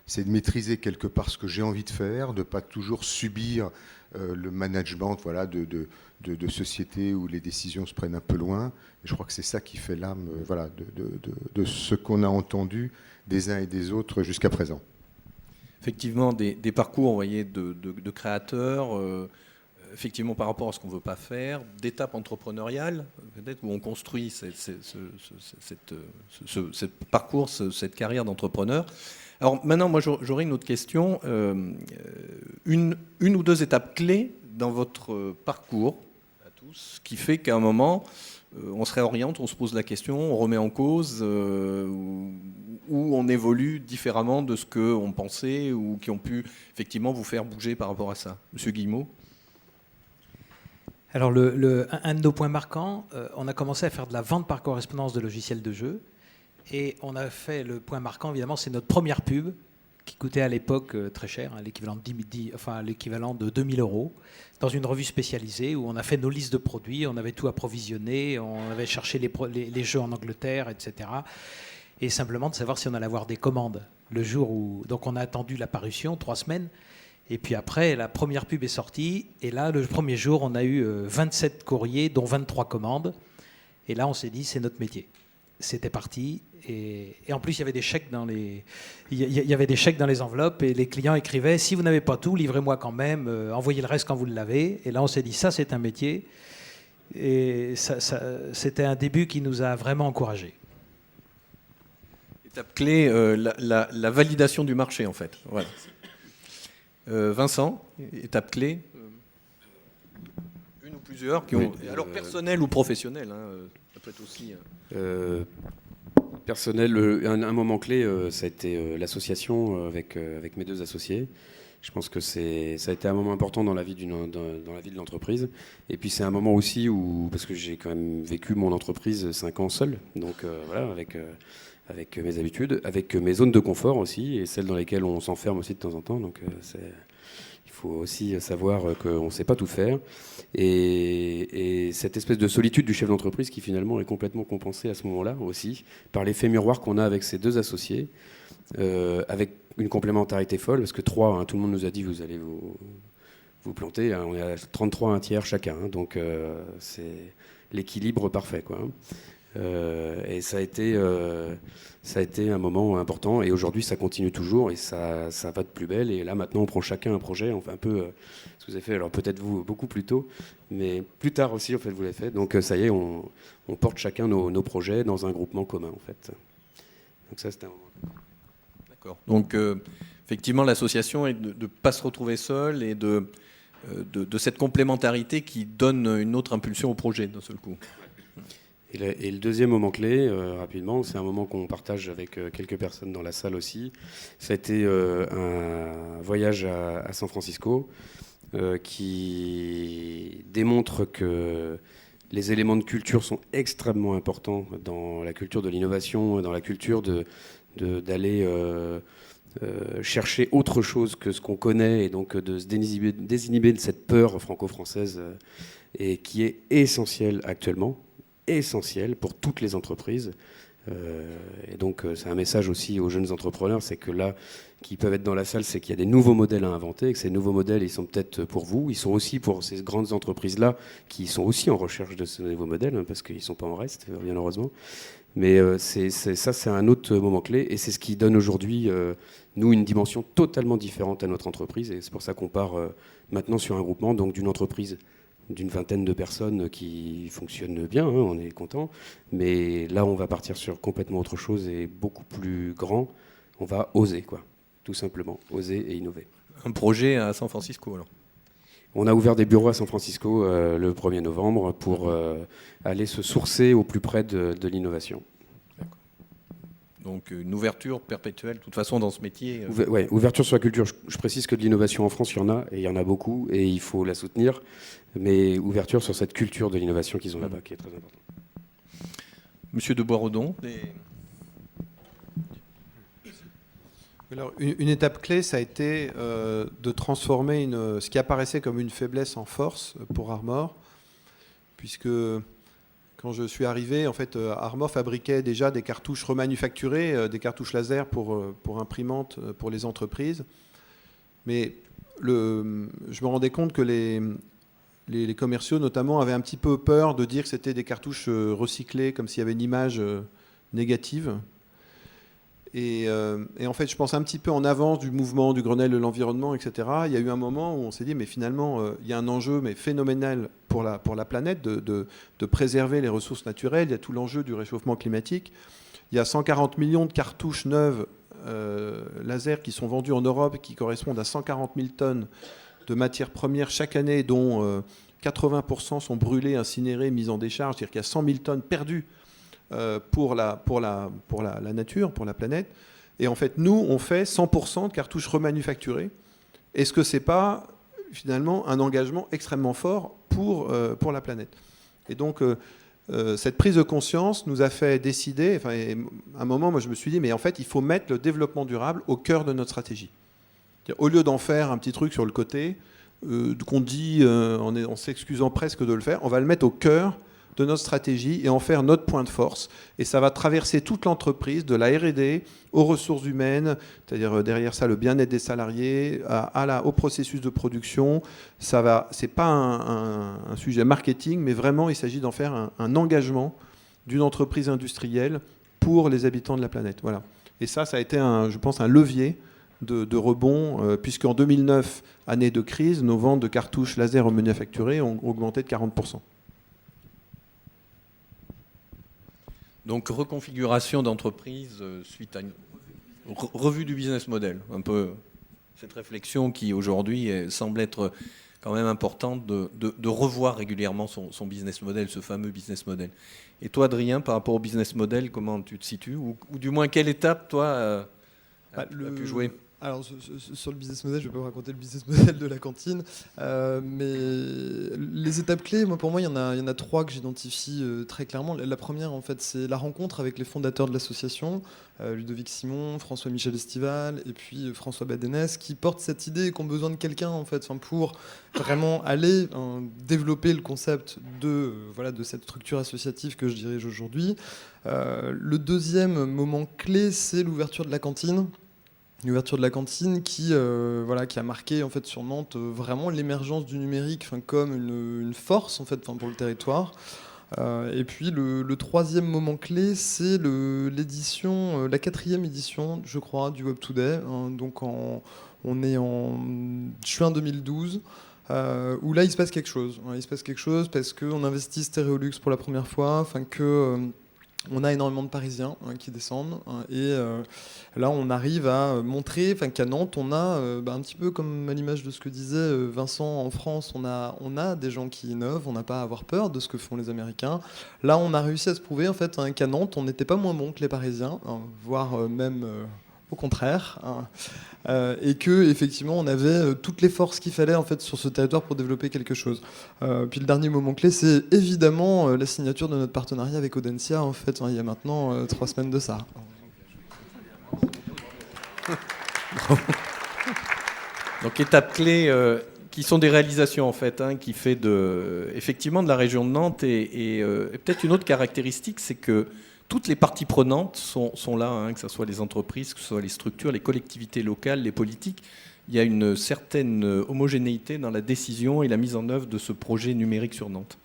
c'est de maîtriser quelque part ce que j'ai envie de faire, de ne pas toujours subir le management voilà, de sociétés où les décisions se prennent un peu loin. Et je crois que c'est ça qui fait l'âme voilà, de ce qu'on a entendu des uns et des autres jusqu'à présent. Effectivement, des parcours, vous voyez, de créateurs, effectivement par rapport à ce qu'on ne veut pas faire, d'étapes entrepreneuriales, peut-être où on construit ce parcours, cette carrière d'entrepreneur. Alors maintenant, moi j'aurais une autre question. Une ou deux étapes clés dans votre parcours, à tous, qui fait qu'à un moment, on se réoriente, on se pose la question, on remet en cause, ou on évolue différemment de ce qu'on pensait, ou qui ont pu effectivement vous faire bouger par rapport à ça. Monsieur Guillemot. Alors, un de nos points marquants, on a commencé à faire de la vente par correspondance de logiciels de jeu. Et on a fait le point marquant, évidemment, c'est notre première pub, qui coûtait à l'époque très cher, hein, l'équivalent de 2000 €, dans une revue spécialisée où on a fait nos listes de produits, on avait tout approvisionné, on avait cherché les jeux en Angleterre, etc. Et simplement de savoir si on allait avoir des commandes le jour où... Donc on a attendu la parution, 3 semaines. Et puis après, la première pub est sortie. Et là, le premier jour, on a eu 27 courriers, dont 23 commandes. Et là, on s'est dit, c'est notre métier. C'était parti. Et en plus, il y avait des chèques dans les enveloppes. Et les clients écrivaient, si vous n'avez pas tout, livrez-moi quand même. Envoyez le reste quand vous l'avez. Et là, on s'est dit, ça, c'est un métier. Et c'était un début qui nous a vraiment encouragés. Étape clé, la validation du marché, en fait. Voilà. Vincent, étape clé, une ou plusieurs, alors personnel ou professionnel, hein, ça peut être aussi... Personnel, un moment clé, ça a été l'association avec mes 2 associés. Je pense que ça a été un moment important dans la vie de l'entreprise. Et puis c'est un moment aussi où, parce que j'ai quand même vécu mon entreprise 5 ans seul, donc voilà, avec avec mes habitudes, avec mes zones de confort aussi, et celles dans lesquelles on s'enferme aussi de temps en temps. Donc il faut aussi savoir qu'on ne sait pas tout faire. Et cette espèce de solitude du chef d'entreprise qui finalement est complètement compensée à ce moment-là aussi, par l'effet miroir qu'on a avec ces deux associés, avec une complémentarité folle, parce que 3, hein, tout le monde nous a dit vous allez vous planter, hein, on est à 33 un tiers chacun, hein, donc c'est l'équilibre parfait, quoi. Et ça a été un moment important, et aujourd'hui ça continue toujours, et ça va de plus belle. Et là maintenant on prend chacun un projet, on fait un peu ce que vous avez fait, alors peut-être vous beaucoup plus tôt, mais plus tard aussi en fait vous l'avez fait. Donc ça y est, on porte chacun nos projets dans un groupement commun en fait. Donc ça c'était un moment. D'accord. Donc effectivement l'association est de ne pas se retrouver seul, et de cette complémentarité qui donne une autre impulsion au projet d'un seul coup. Et le deuxième moment clé, rapidement, c'est un moment qu'on partage avec quelques personnes dans la salle aussi. Ça a été un voyage à San Francisco qui démontre que les éléments de culture sont extrêmement importants dans la culture de l'innovation, dans la culture d'aller chercher autre chose que ce qu'on connaît, et donc de se désinhiber de cette peur franco-française et qui est essentielle actuellement. Essentiel pour toutes les entreprises. Et donc c'est un message aussi aux jeunes entrepreneurs, c'est que là, qui peuvent être dans la salle, c'est qu'il y a des nouveaux modèles à inventer, et que ces nouveaux modèles, ils sont peut-être pour vous, ils sont aussi pour ces grandes entreprises-là, qui sont aussi en recherche de ces nouveaux modèles, hein, parce qu'ils ne sont pas en reste, bien heureusement. Mais c'est un autre moment clé, et c'est ce qui donne aujourd'hui, nous, une dimension totalement différente à notre entreprise, et c'est pour ça qu'on part maintenant sur un groupement, donc d'une entreprise d'une vingtaine de personnes qui fonctionnent bien, hein, on est content. Mais là, on va partir sur complètement autre chose et beaucoup plus grand. On va oser, quoi, tout simplement, oser et innover. Un projet à San Francisco, alors? On a ouvert des bureaux à San Francisco le 1er novembre pour aller se sourcer au plus près de l'innovation. Donc une ouverture perpétuelle, de toute façon, dans ce métier. Ouais, ouverture sur la culture. Je précise que de l'innovation en France, il y en a, et il y en a beaucoup, et il faut la soutenir. Mais ouverture sur cette culture de l'innovation qu'ils ont là-bas, qui est très importante. Monsieur de Boisredon. Alors, une étape clé, ça a été de transformer ce qui apparaissait comme une faiblesse en force pour Armor, puisque quand je suis arrivé, en fait, Armor fabriquait déjà des cartouches remanufacturées, des cartouches laser pour imprimantes pour les entreprises. Mais je me rendais compte que les commerciaux, notamment, avaient un petit peu peur de dire que c'était des cartouches recyclées, comme s'il y avait une image négative. Et en fait, je pense un petit peu en avance du mouvement du Grenelle de l'environnement, etc. Il y a eu un moment où on s'est dit, mais finalement, il y a un enjeu phénoménal pour la planète de préserver les ressources naturelles. Il y a tout l'enjeu du réchauffement climatique. Il y a 140 millions de cartouches neuves laser qui sont vendues en Europe, qui correspondent à 140 000 tonnes de matières premières chaque année, dont 80% sont brûlées, incinérées, mises en décharge. C'est-à-dire qu'il y a 100 000 tonnes perdues pour la nature, pour la planète. Et en fait, nous, on fait 100% de cartouches remanufacturées. Est-ce que ce n'est pas, finalement, un engagement extrêmement fort pour la planète? Et donc, cette prise de conscience nous a fait décider, à un moment, moi, je me suis dit, mais en fait, il faut mettre le développement durable au cœur de notre stratégie. Au lieu d'en faire un petit truc sur le côté, qu'on dit en s'excusant presque de le faire, on va le mettre au cœur de notre stratégie et en faire notre point de force. Et ça va traverser toute l'entreprise, de la R&D aux ressources humaines, c'est-à-dire derrière ça le bien-être des salariés, au processus de production. C'est pas un sujet marketing, mais vraiment il s'agit d'en faire un engagement d'une entreprise industrielle pour les habitants de la planète. Voilà. Et ça a été, je pense, un levier de rebond, puisqu'en 2009, année de crise, nos ventes de cartouches laser remanufacturées ont augmenté de 40%. Donc reconfiguration d'entreprise suite à une revue du business model, un peu cette réflexion qui aujourd'hui semble être quand même importante de revoir régulièrement son business model, ce fameux business model. Et toi, Adrien, par rapport au business model, comment tu te situes, ou du moins quelle étape toi as pu jouer? Alors, sur le business model, je ne vais pas vous raconter le business model de la cantine, mais les étapes clés, pour moi, il y en a 3 que j'identifie très clairement. La première, en fait, c'est la rencontre avec les fondateurs de l'association, Ludovic Simon, François-Michel Estival et puis François Badenès, qui portent cette idée et qui ont besoin de quelqu'un, en fait, pour vraiment aller développer le concept de cette structure associative que je dirige aujourd'hui. Le deuxième moment clé, c'est l'ouverture de la cantine. L'ouverture de la cantine qui a marqué en fait sur Nantes vraiment l'émergence du numérique comme une force en fait pour le territoire. Et puis le troisième moment clé, c'est l'édition, la 4e édition, je crois, du Web Today. Donc on est en juin 2012. Où là il se passe quelque chose. Il se passe quelque chose parce qu'on investit Stéréolux pour la première fois, on a énormément de Parisiens qui descendent et là on arrive à montrer qu'à Nantes on a un petit peu comme à l'image de ce que disait Vincent en France, on a des gens qui innovent, on n'a pas à avoir peur de ce que font les Américains. Là on a réussi à se prouver en fait qu'à Nantes on n'était pas moins bon que les Parisiens, voire même au contraire, et que effectivement on avait toutes les forces qu'il fallait en fait sur ce territoire pour développer quelque chose. Puis le dernier moment clé, c'est évidemment la signature de notre partenariat avec Audencia en fait il y a maintenant 3 semaines de ça. Donc étape clé qui sont des réalisations en fait, qui fait effectivement de la région de Nantes et peut-être une autre caractéristique, c'est que toutes les parties prenantes sont là, que ce soit les entreprises, que ce soit les structures, les collectivités locales, les politiques. Il y a une certaine homogénéité dans la décision et la mise en œuvre de ce projet numérique sur Nantes.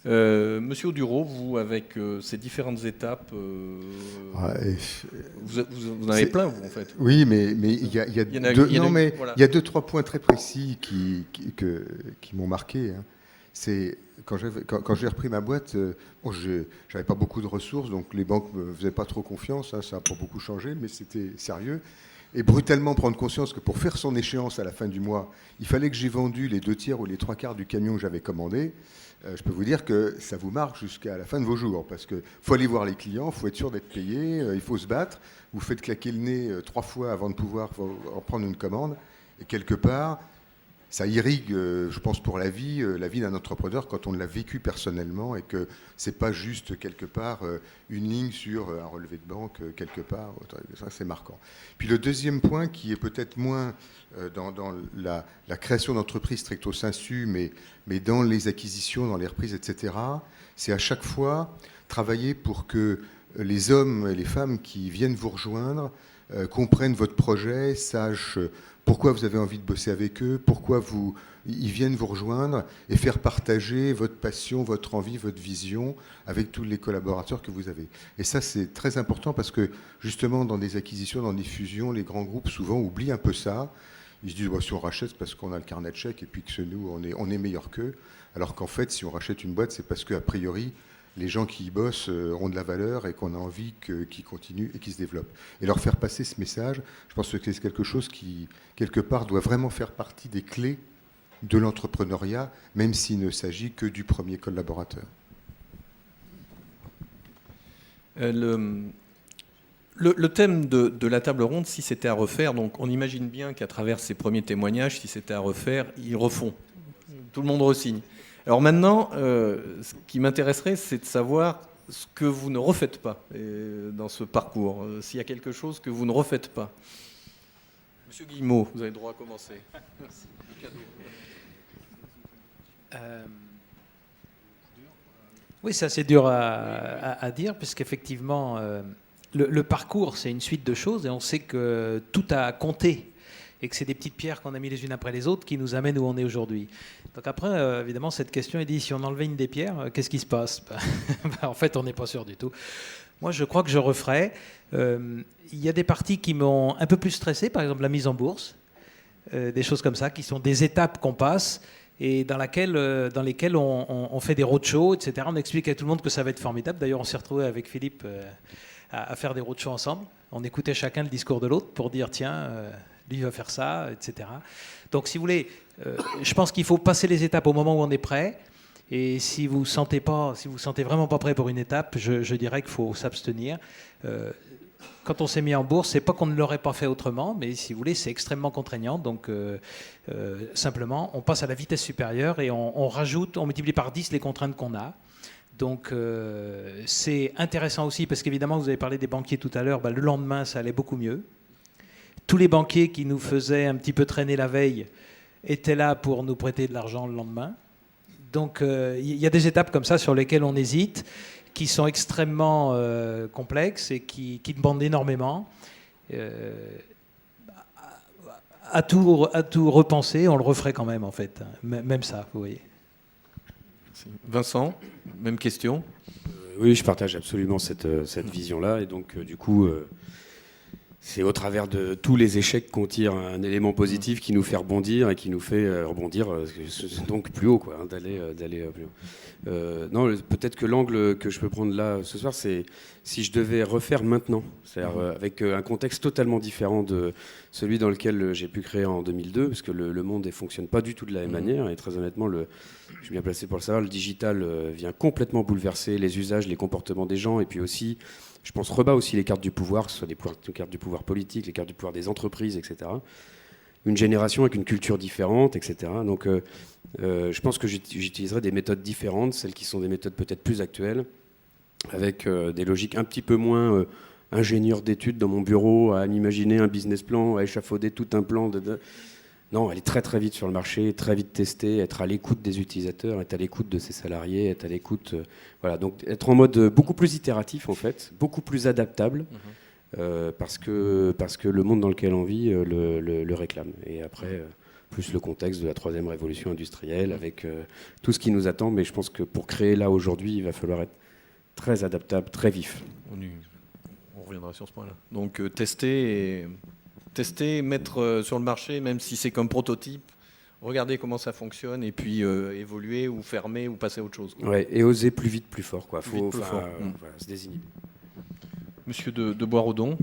Monsieur Audureau, vous, avec ces différentes étapes, vous en avez plein, vous, en fait. Oui, mais il y a 2-3 points très précis qui m'ont marqué. C'est quand j'ai repris ma boîte, j'avais pas beaucoup de ressources, donc les banques me faisaient pas trop confiance, ça a pas beaucoup changé, mais c'était sérieux. Et brutalement prendre conscience que pour faire son échéance à la fin du mois, il fallait que j'ai vendu les 2/3 ou les 3/4 du camion que j'avais commandé. Je peux vous dire que ça vous marque jusqu'à la fin de vos jours, parce qu'il faut aller voir les clients, il faut être sûr d'être payé, il faut se battre, vous faites claquer le nez 3 fois avant de pouvoir reprendre une commande, et quelque part, ça irrigue, je pense, pour la vie d'un entrepreneur quand on l'a vécu personnellement et que c'est pas juste quelque part une ligne sur un relevé de banque quelque part. Ça, c'est marquant. Puis le deuxième point qui est peut-être moins dans la création d'entreprises stricto sensu, mais dans les acquisitions, dans les reprises, etc., c'est à chaque fois travailler pour que les hommes et les femmes qui viennent vous rejoindre comprennent votre projet, sachent pourquoi vous avez envie de bosser avec eux, pourquoi ils viennent vous rejoindre et faire partager votre passion, votre envie, votre vision avec tous les collaborateurs que vous avez. Et ça, c'est très important parce que justement, dans des acquisitions, dans des fusions, les grands groupes souvent oublient un peu ça. Ils se disent si on rachète, c'est parce qu'on a le carnet de chèques et puis que nous, on est meilleur qu'eux. Alors qu'en fait, si on rachète une boîte, c'est parce qu'a priori, les gens qui y bossent ont de la valeur et qu'on a envie qu'ils continuent et qu'ils se développent. Et leur faire passer ce message, je pense que c'est quelque chose qui, quelque part, doit vraiment faire partie des clés de l'entrepreneuriat, même s'il ne s'agit que du premier collaborateur. Le thème de la table ronde, si c'était à refaire, donc on imagine bien qu'à travers ces premiers témoignages, si c'était à refaire, ils refont. Tout le monde re-signe. Alors maintenant, ce qui m'intéresserait, c'est de savoir ce que vous ne refaites pas dans ce parcours, s'il y a quelque chose que vous ne refaites pas. Monsieur Guillemot, vous avez le droit à commencer. Merci. Oui, c'est assez dur à dire, puisqu'effectivement, le parcours, c'est une suite de choses, et on sait que tout a compté, et que c'est des petites pierres qu'on a mis les unes après les autres qui nous amènent où on est aujourd'hui. Donc après, évidemment, cette question est dit, si on enlevait une des pierres, qu'est-ce qui se passe ? En fait, on n'est pas sûr du tout. Moi, je crois que je referais. Il y a des parties qui m'ont un peu plus stressé, par exemple la mise en bourse, des choses comme ça, qui sont des étapes qu'on passe et dans lesquelles on fait des roadshows, etc. On explique à tout le monde que ça va être formidable. D'ailleurs, on s'est retrouvé avec Philippe à faire des roadshows ensemble. On écoutait chacun le discours de l'autre pour dire, tiens, lui va faire ça, etc. Donc, si vous voulez, je pense qu'il faut passer les étapes au moment où on est prêt. Et si vous sentez vraiment pas prêt pour une étape, je dirais qu'il faut s'abstenir. quand on s'est mis en bourse, c'est pas qu'on ne l'aurait pas fait autrement, mais si vous voulez, c'est extrêmement contraignant. Donc, simplement, on passe à la vitesse supérieure et on rajoute, on multiplie par 10 les contraintes qu'on a. Donc, c'est intéressant aussi parce qu'évidemment, vous avez parlé des banquiers tout à l'heure. Le lendemain, ça allait beaucoup mieux. Tous les banquiers qui nous faisaient un petit peu traîner la veille étaient là pour nous prêter de l'argent le lendemain. Donc, il y a des étapes comme ça sur lesquelles on hésite, qui sont extrêmement complexes et qui demandent énormément. À tout repenser, on le referait quand même, en fait. Même ça, vous voyez. Vincent, même question. Oui, je partage absolument cette vision-là. Et donc, du coup, c'est au travers de tous les échecs qu'on tire un élément positif qui nous fait rebondir et qui nous fait rebondir donc plus haut, quoi, hein, d'aller plus haut. Non, peut-être que l'angle que je peux prendre là ce soir, c'est si je devais refaire maintenant, c'est-à-dire avec un contexte totalement différent de celui dans lequel j'ai pu créer en 2002, parce que le monde ne fonctionne pas du tout de la même manière, et très honnêtement, je suis bien placé pour le savoir, le digital vient complètement bouleverser les usages, les comportements des gens, et puis aussi, je pense, rebat aussi les cartes du pouvoir, que ce soit les cartes du pouvoir politique, les cartes du pouvoir des entreprises, etc. Une génération avec une culture différente, etc. Donc, je pense que j'utiliserai des méthodes différentes, celles qui sont des méthodes peut-être plus actuelles, avec des logiques un petit peu moins ingénieur d'études dans mon bureau, à m'imaginer un business plan, à échafauder tout un plan. Non, aller très très vite sur le marché, très vite tester, être à l'écoute des utilisateurs, être à l'écoute de ses salariés, être à l'écoute... voilà, donc être en mode beaucoup plus itératif en fait, beaucoup plus adaptable, parce que le monde dans lequel on vit le réclame. Et après, plus le contexte de la troisième révolution industrielle, avec tout ce qui nous attend, mais je pense que pour créer là aujourd'hui, il va falloir être très adaptable, très vif. On reviendra sur ce point-là. Donc tester, mettre sur le marché, même si c'est comme prototype, regarder comment ça fonctionne et puis évoluer ou fermer ou passer à autre chose. Ouais, et oser plus vite, plus fort. Quoi. Faut voilà, se désinhiber. Monsieur de Boisrodon,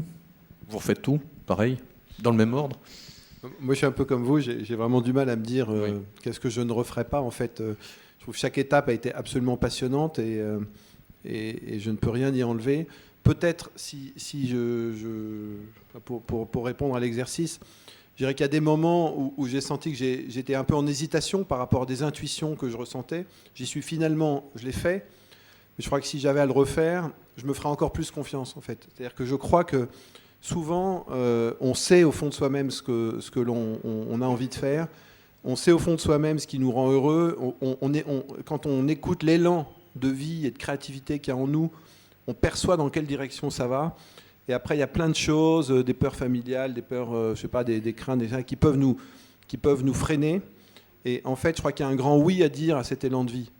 vous refaites tout, pareil, dans le même ordre? Moi, je suis un peu comme vous, j'ai vraiment du mal à me dire qu'est-ce que je ne referais pas. En fait, je trouve que chaque étape a été absolument passionnante et je ne peux rien y enlever. Peut-être, pour répondre à l'exercice, je dirais qu'il y a des moments où j'ai senti que j'étais un peu en hésitation par rapport à des intuitions que je ressentais. J'y suis finalement, je l'ai fait, mais je crois que si j'avais à le refaire, je me ferais encore plus confiance, en fait. C'est-à-dire que je crois que souvent, on sait au fond de soi-même ce que l'on a envie de faire, on sait au fond de soi-même ce qui nous rend heureux, quand on écoute l'élan de vie et de créativité qu'il y a en nous, on perçoit dans quelle direction ça va. Et après, il y a plein de choses, des peurs familiales, des peurs, je sais pas, des craintes, qui peuvent nous freiner. Et en fait, je crois qu'il y a un grand oui à dire à cet élan de vie.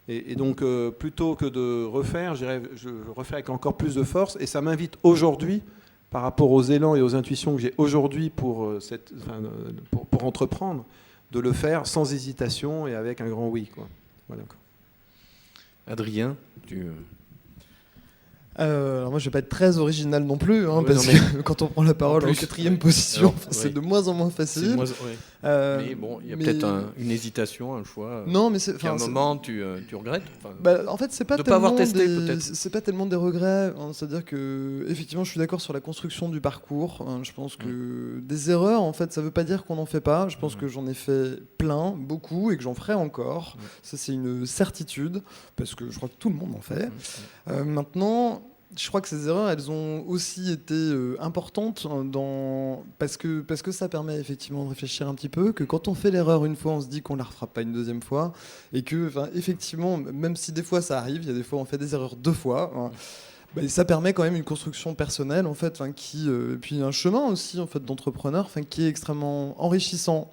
Et donc, plutôt que de refaire, je refais avec encore plus de force. Et ça m'invite aujourd'hui, par rapport aux élans et aux intuitions que j'ai aujourd'hui pour entreprendre, de le faire sans hésitation et avec un grand oui, quoi. Voilà. Adrien, alors moi je vais pas être très original non plus, parce que quand on prend la parole en quatrième position, c'est de moins en moins facile. Mais bon, il y a peut-être une hésitation, un choix. Non, mais à un moment tu regrettes. En fait, c'est pas tellement des regrets. C'est-à-dire que effectivement, je suis d'accord sur la construction du parcours. Je pense que des erreurs, en fait, ça veut pas dire qu'on n'en fait pas. Je pense que j'en ai fait plein, beaucoup, et que j'en ferai encore. Ça, c'est une certitude, parce que je crois que tout le monde en fait. Maintenant, je crois que ces erreurs, elles ont aussi été importantes parce que ça permet effectivement de réfléchir un petit peu, que quand on fait l'erreur une fois, on se dit qu'on ne la refera pas une deuxième fois, et que effectivement, même si des fois ça arrive, il y a des fois on fait des erreurs deux fois, ça permet quand même une construction personnelle en fait, et puis un chemin aussi en fait d'entrepreneur, qui est extrêmement enrichissant.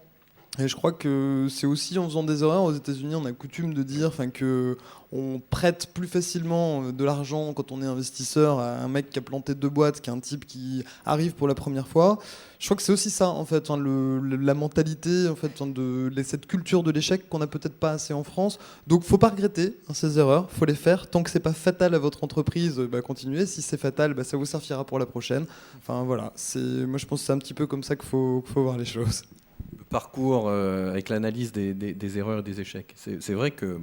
Et je crois que c'est aussi en faisant des erreurs, aux États-Unis, on a coutume de dire que on prête plus facilement de l'argent quand on est investisseur à un mec qui a planté 2 boîtes qu'à un type qui arrive pour la première fois. Je crois que c'est aussi ça, en fait, la mentalité, en fait, cette culture de l'échec qu'on n'a peut-être pas assez en France. Donc, faut pas regretter ces erreurs, faut les faire. Tant que c'est pas fatal à votre entreprise, continuez. Si c'est fatal, ça vous servira pour la prochaine. Enfin voilà, moi je pense que c'est un petit peu comme ça qu'il faut voir les choses. Le parcours avec l'analyse des erreurs et des échecs. C'est vrai que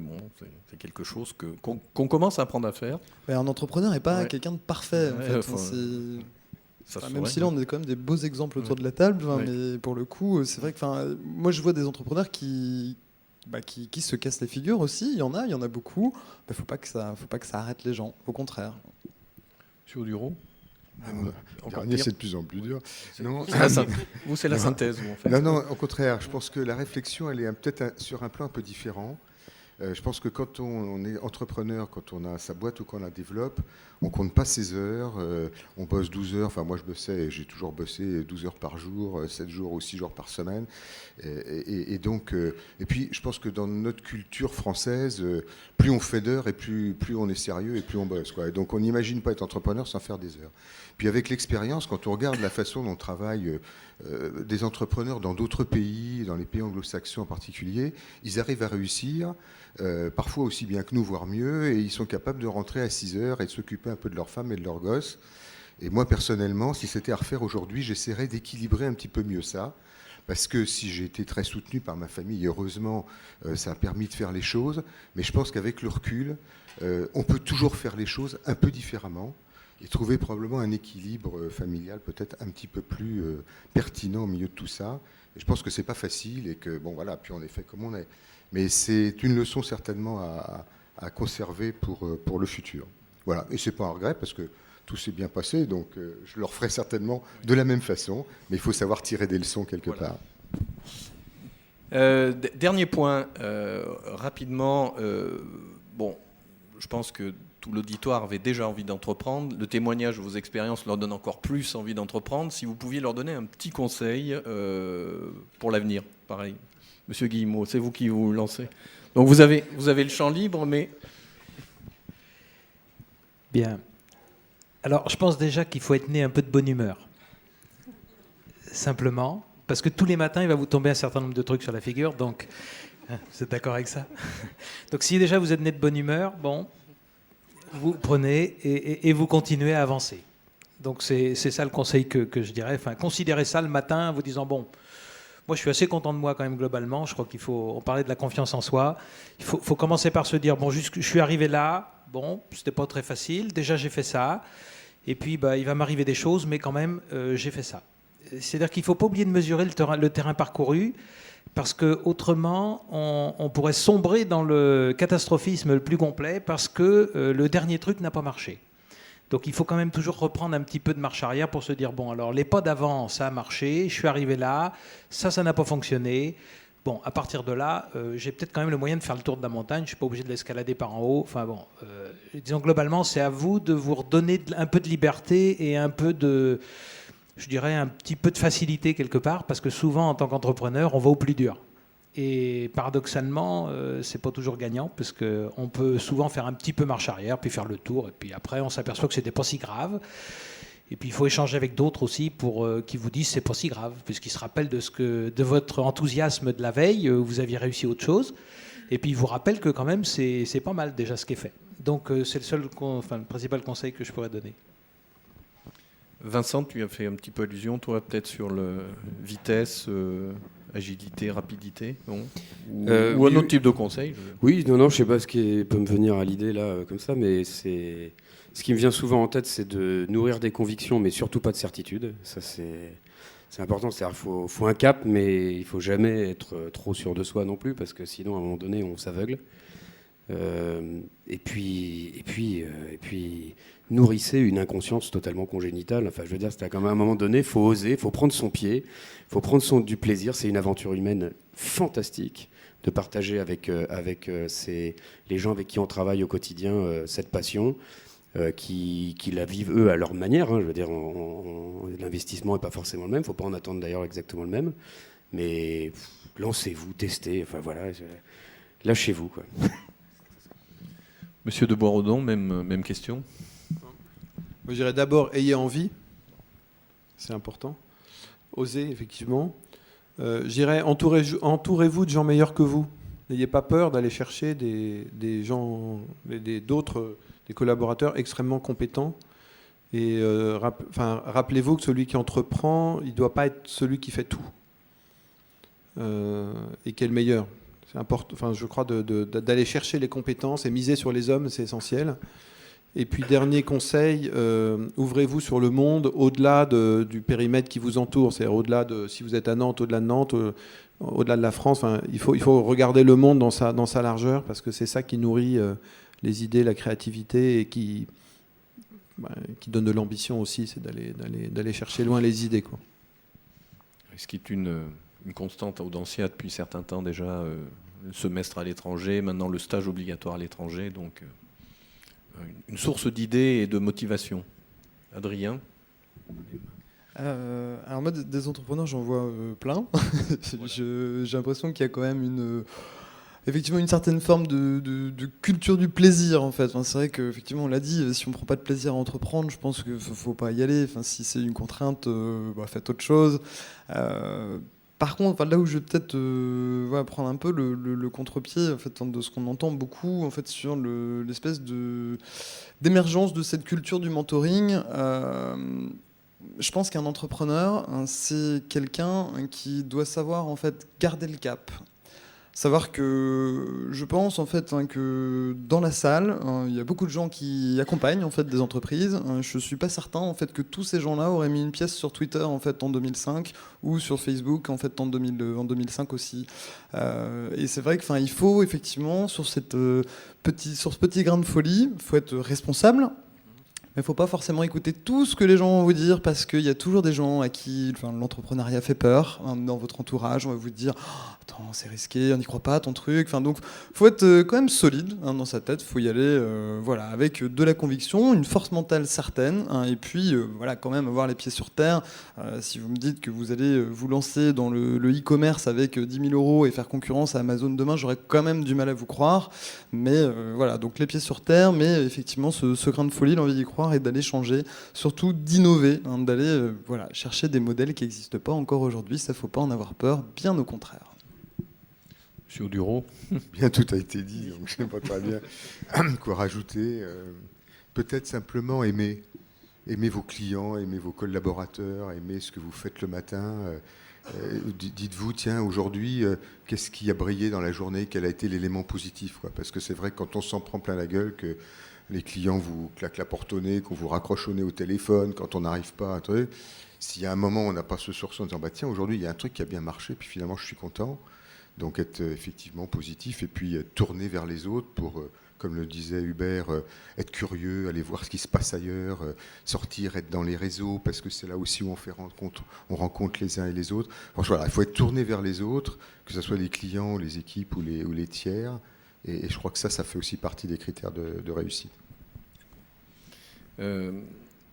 c'est quelque chose qu'on commence à apprendre à faire. Un entrepreneur n'est pas quelqu'un de parfait. En fait. Ça même si là, on a quand même des beaux exemples autour de la table, mais pour le coup, c'est vrai que moi, je vois des entrepreneurs qui se cassent les figures aussi. Il y en a beaucoup. Il ne faut pas que ça arrête les gens, au contraire. Sur Duro Dernier, c'est de plus en plus dur. Non, vous, c'est la synthèse, vous, en fait. Non, au contraire. Je pense que la réflexion, elle est peut-être sur un plan un peu différent. Je pense que quand on est entrepreneur, quand on a sa boîte ou qu'on la développe, on compte pas ses heures, on bosse 12 heures. Enfin, moi, j'ai toujours bossé 12 heures par jour, 7 jours ou 6 jours par semaine. Et puis, je pense que dans notre culture française, plus on fait d'heures et plus on est sérieux et plus on bosse, quoi. Et donc, on n'imagine pas être entrepreneur sans faire des heures. Puis, avec l'expérience, quand on regarde la façon dont travaillent des entrepreneurs dans d'autres pays, dans les pays anglo-saxons en particulier, ils arrivent à réussir. Parfois aussi bien que nous, voire mieux, et ils sont capables de rentrer à 6 heures et de s'occuper un peu de leur femme et de leurs gosses. Et moi, personnellement, si c'était à refaire aujourd'hui, j'essaierais d'équilibrer un petit peu mieux ça, parce que si j'ai été très soutenu par ma famille, heureusement, ça a permis de faire les choses, mais je pense qu'avec le recul, on peut toujours faire les choses un peu différemment et trouver probablement un équilibre familial peut-être un petit peu plus pertinent au milieu de tout ça. Et je pense que c'est pas facile et que, bon voilà, puis on est fait comme on est. Mais c'est une leçon certainement à conserver pour le futur. Voilà. Et c'est pas un regret parce que tout s'est bien passé, donc je le referai certainement de la même façon, mais il faut savoir tirer des leçons quelque part. Dernier point, rapidement. Bon, je pense que tout l'auditoire avait déjà envie d'entreprendre. Le témoignage de vos expériences leur donne encore plus envie d'entreprendre. Si vous pouviez leur donner un petit conseil pour l'avenir, pareil. Monsieur Guillemot, c'est vous qui vous lancez. Donc vous avez le champ libre, mais... Bien. Alors, je pense déjà qu'il faut être né un peu de bonne humeur. Simplement. Parce que tous les matins, il va vous tomber un certain nombre de trucs sur la figure. Donc, vous êtes d'accord avec ça? Donc, si déjà vous êtes né de bonne humeur, bon, vous prenez et vous continuez à avancer. Donc, c'est ça le conseil que je dirais. Enfin, considérez ça le matin en vous disant, bon... Moi, je suis assez content de moi quand même globalement. Je crois qu'il faut... On parlait de la confiance en soi. Il faut commencer par se dire, bon, je suis arrivé là. Bon, c'était pas très facile. Déjà, j'ai fait ça. Et puis, il va m'arriver des choses, mais quand même, j'ai fait ça. C'est-à-dire qu'il ne faut pas oublier de mesurer le terrain parcouru, parce qu'autrement, on pourrait sombrer dans le catastrophisme le plus complet, parce que le dernier truc n'a pas marché. Donc il faut quand même toujours reprendre un petit peu de marche arrière pour se dire, bon, alors les pas d'avant, ça a marché, je suis arrivé là, ça n'a pas fonctionné. Bon, à partir de là, j'ai peut-être quand même le moyen de faire le tour de la montagne, je ne suis pas obligé de l'escalader par en haut. Enfin bon, disons globalement, c'est à vous de vous redonner un peu de liberté et un peu de, je dirais, un petit peu de facilité quelque part, parce que souvent, en tant qu'entrepreneur, on va au plus dur. Et paradoxalement, c'est pas toujours gagnant, parce qu'on peut souvent faire un petit peu marche arrière, puis faire le tour, et puis après, on s'aperçoit que c'était pas si grave. Et puis, il faut échanger avec d'autres aussi pour qu'ils vous disent c'est pas si grave, puisqu'ils se rappellent de votre enthousiasme de la veille, vous aviez réussi autre chose. Et puis, ils vous rappellent que quand même, c'est pas mal déjà ce qui est fait. Donc, c'est le principal conseil que je pourrais donner. Vincent, tu as fait un petit peu allusion, toi, peut-être sur le vitesse, agilité, rapidité, non ou un autre type de conseil. Oui, non, je sais pas ce qui peut me venir à l'idée là, comme ça, mais ce qui me vient souvent en tête, c'est de nourrir des convictions, mais surtout pas de certitude. Ça, c'est important. C'est-à-dire qu'il faut un cap, mais il faut jamais être trop sûr de soi non plus, parce que sinon, à un moment donné, on s'aveugle. Et puis, nourrissez une inconscience totalement congénitale. Enfin, je veux dire, c'est à un moment donné, il faut oser, il faut prendre son pied, il faut prendre du plaisir. C'est une aventure humaine fantastique de partager avec les gens avec qui on travaille au quotidien cette passion, qui la vivent eux à leur manière. Hein. Je veux dire, l'investissement n'est pas forcément le même, il ne faut pas en attendre d'ailleurs exactement le même. Mais lancez-vous, testez, enfin voilà, lâchez-vous, quoi. Monsieur de Boisredon, même question. Moi, je dirais d'abord, ayez envie. C'est important. Osez, effectivement. Je dirais, entourez-vous de gens meilleurs que vous. N'ayez pas peur d'aller chercher des gens, des collaborateurs extrêmement compétents. Et rappelez-vous que celui qui entreprend, il ne doit pas être celui qui fait tout. Et qui est le meilleur. C'est important, je crois, d'aller chercher les compétences et miser sur les hommes, c'est essentiel. Et puis dernier conseil, ouvrez-vous sur le monde au-delà du périmètre qui vous entoure, c'est-à-dire au-delà de, si vous êtes à Nantes, au-delà de Nantes, au-delà de la France, enfin, il faut regarder le monde dans sa largeur, parce que c'est ça qui nourrit les idées, la créativité, et qui donne de l'ambition aussi, c'est d'aller chercher loin les idées, quoi. Ce qui est une constante à Audencia depuis certain temps déjà, le semestre à l'étranger, maintenant le stage obligatoire à l'étranger, donc une source d'idées et de motivation. Adrien? Alors moi, des entrepreneurs, j'en vois plein. J'ai l'impression qu'il y a quand même effectivement une certaine forme de culture du plaisir, en fait. Enfin, c'est vrai qu'effectivement, on l'a dit, si on ne prend pas de plaisir à entreprendre, je pense qu'il ne faut pas y aller. Enfin, si c'est une contrainte, faites autre chose. Par contre, là où je vais peut-être prendre un peu le contre-pied, en fait, de ce qu'on entend beaucoup, en fait, sur l'espèce d'émergence de cette culture du mentoring. Je pense qu'un entrepreneur, c'est quelqu'un qui doit savoir, en fait, garder le cap. Savoir que je pense en fait que dans la salle, il y a beaucoup de gens qui accompagnent en fait des entreprises. Je suis pas certain en fait que tous ces gens-là auraient mis une pièce sur Twitter en fait en 2005 ou sur Facebook en fait en 2005 aussi. Et c'est vrai que il faut effectivement sur ce petit grain de folie, faut être responsable. Mais il ne faut pas forcément écouter tout ce que les gens vont vous dire, parce qu'il y a toujours des gens à qui l'entrepreneuriat fait peur. Dans votre entourage, on va vous dire « Attends, c'est risqué, on n'y croit pas à ton truc ». Donc, il faut être quand même solide dans sa tête. Il faut y aller avec de la conviction, une force mentale certaine. Et puis, quand même avoir les pieds sur terre. Si vous me dites que vous allez vous lancer dans le e-commerce avec 10 000 € et faire concurrence à Amazon demain, j'aurais quand même du mal à vous croire. Mais donc les pieds sur terre, mais effectivement, ce grain de folie, l'envie d'y croire, et d'aller changer, surtout d'innover, d'aller chercher des modèles qui n'existent pas encore aujourd'hui. Ça, faut pas en avoir peur, bien au contraire. Monsieur Audureau. Bien, tout a été dit, donc je ne sais pas très bien quoi rajouter. Peut-être simplement aimer vos clients, aimer vos collaborateurs, aimer ce que vous faites le matin. Dites-vous, tiens, aujourd'hui, qu'est-ce qui a brillé dans la journée, quel a été l'élément positif, quoi. Parce que c'est vrai que quand on s'en prend plein la gueule, que les clients vous claquent la porte au nez, qu'on vous raccroche au nez au téléphone, quand on n'arrive pas à un truc, s'il y a un moment où on n'a pas ce sursaut en disant tiens, aujourd'hui il y a un truc qui a bien marché, puis finalement je suis content, donc être effectivement positif, et puis tourner vers les autres pour, comme le disait Hubert, être curieux, aller voir ce qui se passe ailleurs, sortir, être dans les réseaux, parce que c'est là aussi où on rencontre les uns et les autres. Franchement, il faut être tourné vers les autres, que ce soit les clients, les équipes ou les tiers. Et je crois que ça fait aussi partie des critères de réussite.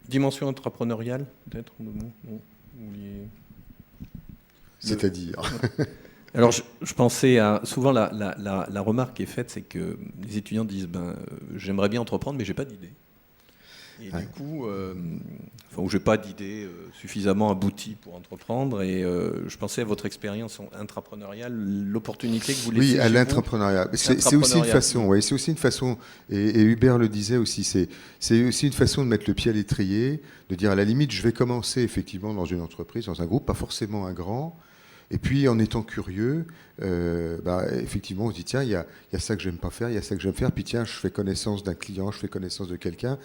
Dimension entrepreneuriale, peut-être C'est-à-dire Alors, je pensais à... Souvent, la remarque qui est faite, c'est que les étudiants disent j'aimerais bien entreprendre, mais j'ai pas d'idée. Et du coup, ou j'ai pas d'idée suffisamment aboutie pour entreprendre. Et je pensais à votre expérience intrapreneuriale, l'opportunité que vous laissez. Oui, à l'intrapreneuriat. C'est aussi une façon. Oui, c'est aussi une façon. Et Hubert le disait aussi. C'est aussi une façon de mettre le pied à l'étrier, de dire à la limite, je vais commencer effectivement dans une entreprise, dans un groupe, pas forcément un grand. Et puis, en étant curieux, effectivement, on se dit tiens, il y a ça que j'aime pas faire, il y a ça que j'aime faire. Puis tiens, je fais connaissance d'un client, je fais connaissance de quelqu'un.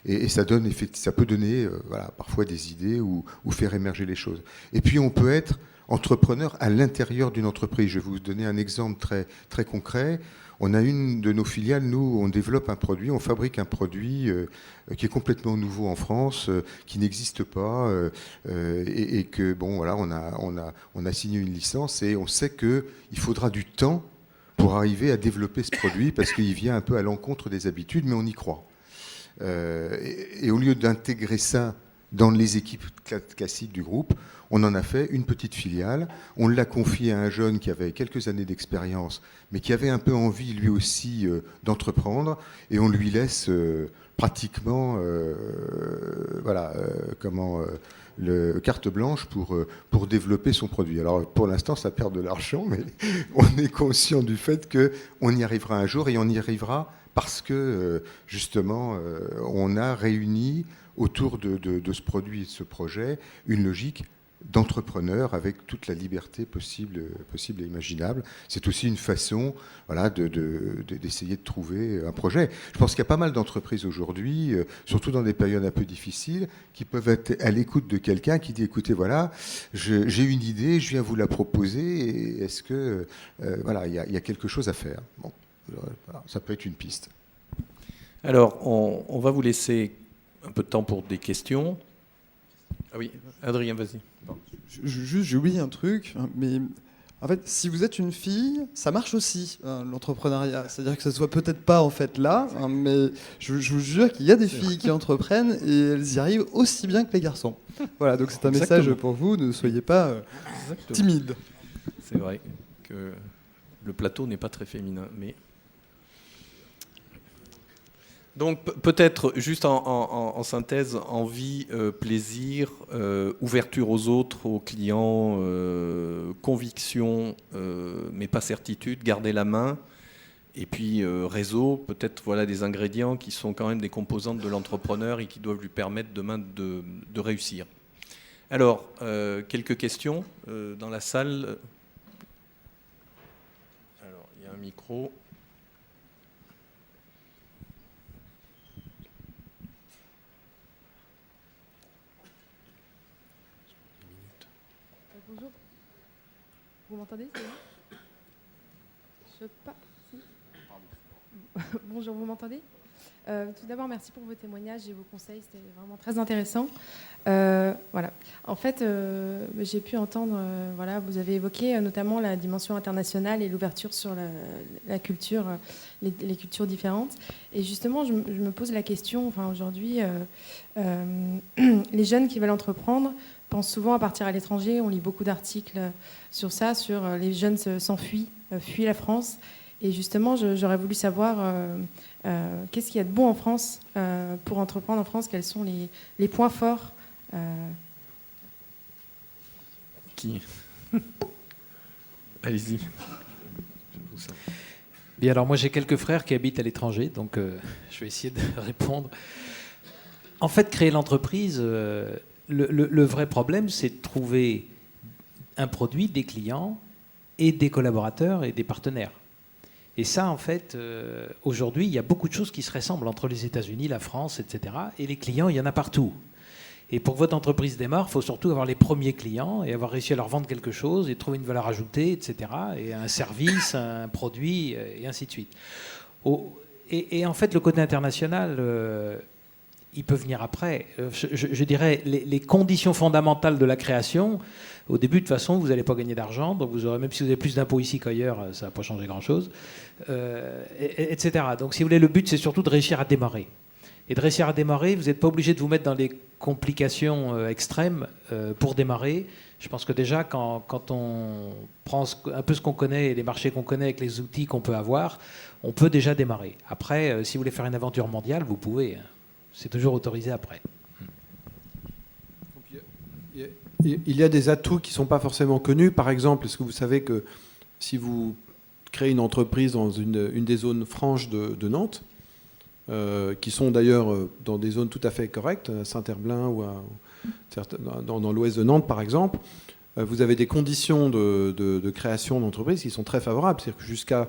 Et ça peut donner parfois des idées ou faire émerger les choses. Et puis on peut être entrepreneur à l'intérieur d'une entreprise. Je vais vous donner un exemple très, très concret. On a une de nos filiales, nous, on développe un produit, on fabrique un produit qui est complètement nouveau en France, qui n'existe pas, et que, on a signé une licence et on sait qu'il faudra du temps pour arriver à développer ce produit parce qu'il vient un peu à l'encontre des habitudes, mais on y croit. Et au lieu d'intégrer ça dans les équipes classiques du groupe, on en a fait une petite filiale. On l'a confié à un jeune qui avait quelques années d'expérience, mais qui avait un peu envie lui aussi d'entreprendre. Et on lui laisse pratiquement carte blanche pour développer son produit. Alors pour l'instant, ça perd de l'argent, mais on est conscient du fait qu'on y arrivera un jour, et on y arrivera parce que justement, on a réuni autour de ce produit et de ce projet une logique d'entrepreneur avec toute la liberté possible et imaginable. C'est aussi une façon d'essayer de trouver un projet. Je pense qu'il y a pas mal d'entreprises aujourd'hui, surtout dans des périodes un peu difficiles, qui peuvent être à l'écoute de quelqu'un qui dit, écoutez, voilà, j'ai une idée, je viens vous la proposer, et est-ce que il y a quelque chose à faire. Bon, voilà, ça peut être une piste. Alors, on va vous laisser un peu de temps pour des questions. Ah oui, Adrien, vas-y. Juste, j'ai oublié un truc, mais en fait, si vous êtes une fille, ça marche aussi, l'entrepreneuriat. C'est-à-dire que ça ne soit peut-être pas en fait là, mais je vous jure qu'il y a des filles qui entreprennent et elles y arrivent aussi bien que les garçons. Voilà, donc c'est un message pour vous, ne soyez pas timides. C'est vrai que le plateau n'est pas très féminin, mais... Donc peut-être juste en synthèse, envie, plaisir, ouverture aux autres, aux clients, conviction, mais pas certitude, garder la main, et puis réseau, peut-être voilà des ingrédients qui sont quand même des composantes de l'entrepreneur et qui doivent lui permettre demain de réussir. Alors, quelques questions dans la salle. Alors, il y a un micro. Bonjour. Vous m'entendez? Je pas. Si. Bonjour, vous m'entendez? Tout d'abord, merci pour vos témoignages et vos conseils, c'était vraiment très intéressant. Voilà. En fait, j'ai pu entendre, voilà, vous avez évoqué notamment la dimension internationale et l'ouverture sur la culture, les cultures différentes. Et justement, je me pose la question, enfin, aujourd'hui, les jeunes qui veulent entreprendre pensent souvent à partir à l'étranger. On lit beaucoup d'articles sur ça, sur les jeunes s'enfuient, fuient la France. Et justement, j'aurais voulu savoir qu'est-ce qu'il y a de bon en France pour entreprendre en France, quels sont les points forts. Qui? Allez-y. Bien, alors moi j'ai quelques frères qui habitent à l'étranger, donc je vais essayer de répondre. En fait, créer l'entreprise, le vrai problème, c'est de trouver un produit, des clients et des collaborateurs et des partenaires. Et ça, en fait, aujourd'hui, il y a beaucoup de choses qui se ressemblent entre les États-Unis, la France, etc. Et les clients, il y en a partout. Et pour que votre entreprise démarre, il faut surtout avoir les premiers clients et avoir réussi à leur vendre quelque chose et trouver une valeur ajoutée, etc. Et un service, un produit, et ainsi de suite. Et en fait, le côté international, il peut venir après. Je dirais, les conditions fondamentales de la création, au début, de toute façon, vous n'allez pas gagner d'argent, donc vous aurez, même si vous avez plus d'impôts ici qu'ailleurs, ça ne va pas changer grand-chose, etc. Donc, si vous voulez, le but, c'est surtout de réussir à démarrer. Et de réussir à démarrer, vous n'êtes pas obligé de vous mettre dans des complications extrêmes pour démarrer. Je pense que déjà, quand on prend un peu ce qu'on connaît et les marchés qu'on connaît avec les outils qu'on peut avoir, on peut déjà démarrer. Après, si vous voulez faire une aventure mondiale, vous pouvez. C'est toujours autorisé après. Il y a des atouts qui ne sont pas forcément connus. Par exemple, est-ce que vous savez que si vous créez une entreprise dans une des zones franches de Nantes, qui sont d'ailleurs dans des zones tout à fait correctes, à Saint-Herblain ou dans l'ouest de Nantes par exemple, vous avez des conditions de création d'entreprise qui sont très favorables. C'est-à-dire que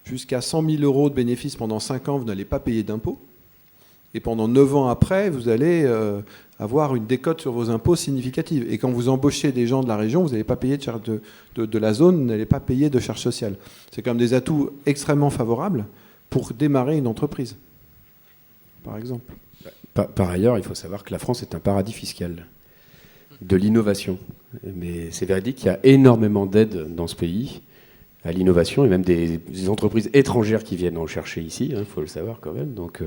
jusqu'à 100 000 euros de bénéfices pendant 5 ans, vous n'allez pas payer d'impôts. Et pendant 9 ans après, vous allez avoir une décote sur vos impôts significative. Et quand vous embauchez des gens de la région, vous n'allez pas payer de la zone, vous n'allez pas payer de charges sociales. C'est quand même des atouts extrêmement favorables pour démarrer une entreprise, par exemple. Par ailleurs, il faut savoir que la France est un paradis fiscal de l'innovation. Mais c'est véridique, il y a énormément d'aides dans ce pays à l'innovation, et même des entreprises étrangères qui viennent en chercher ici, il faut le savoir quand même. Donc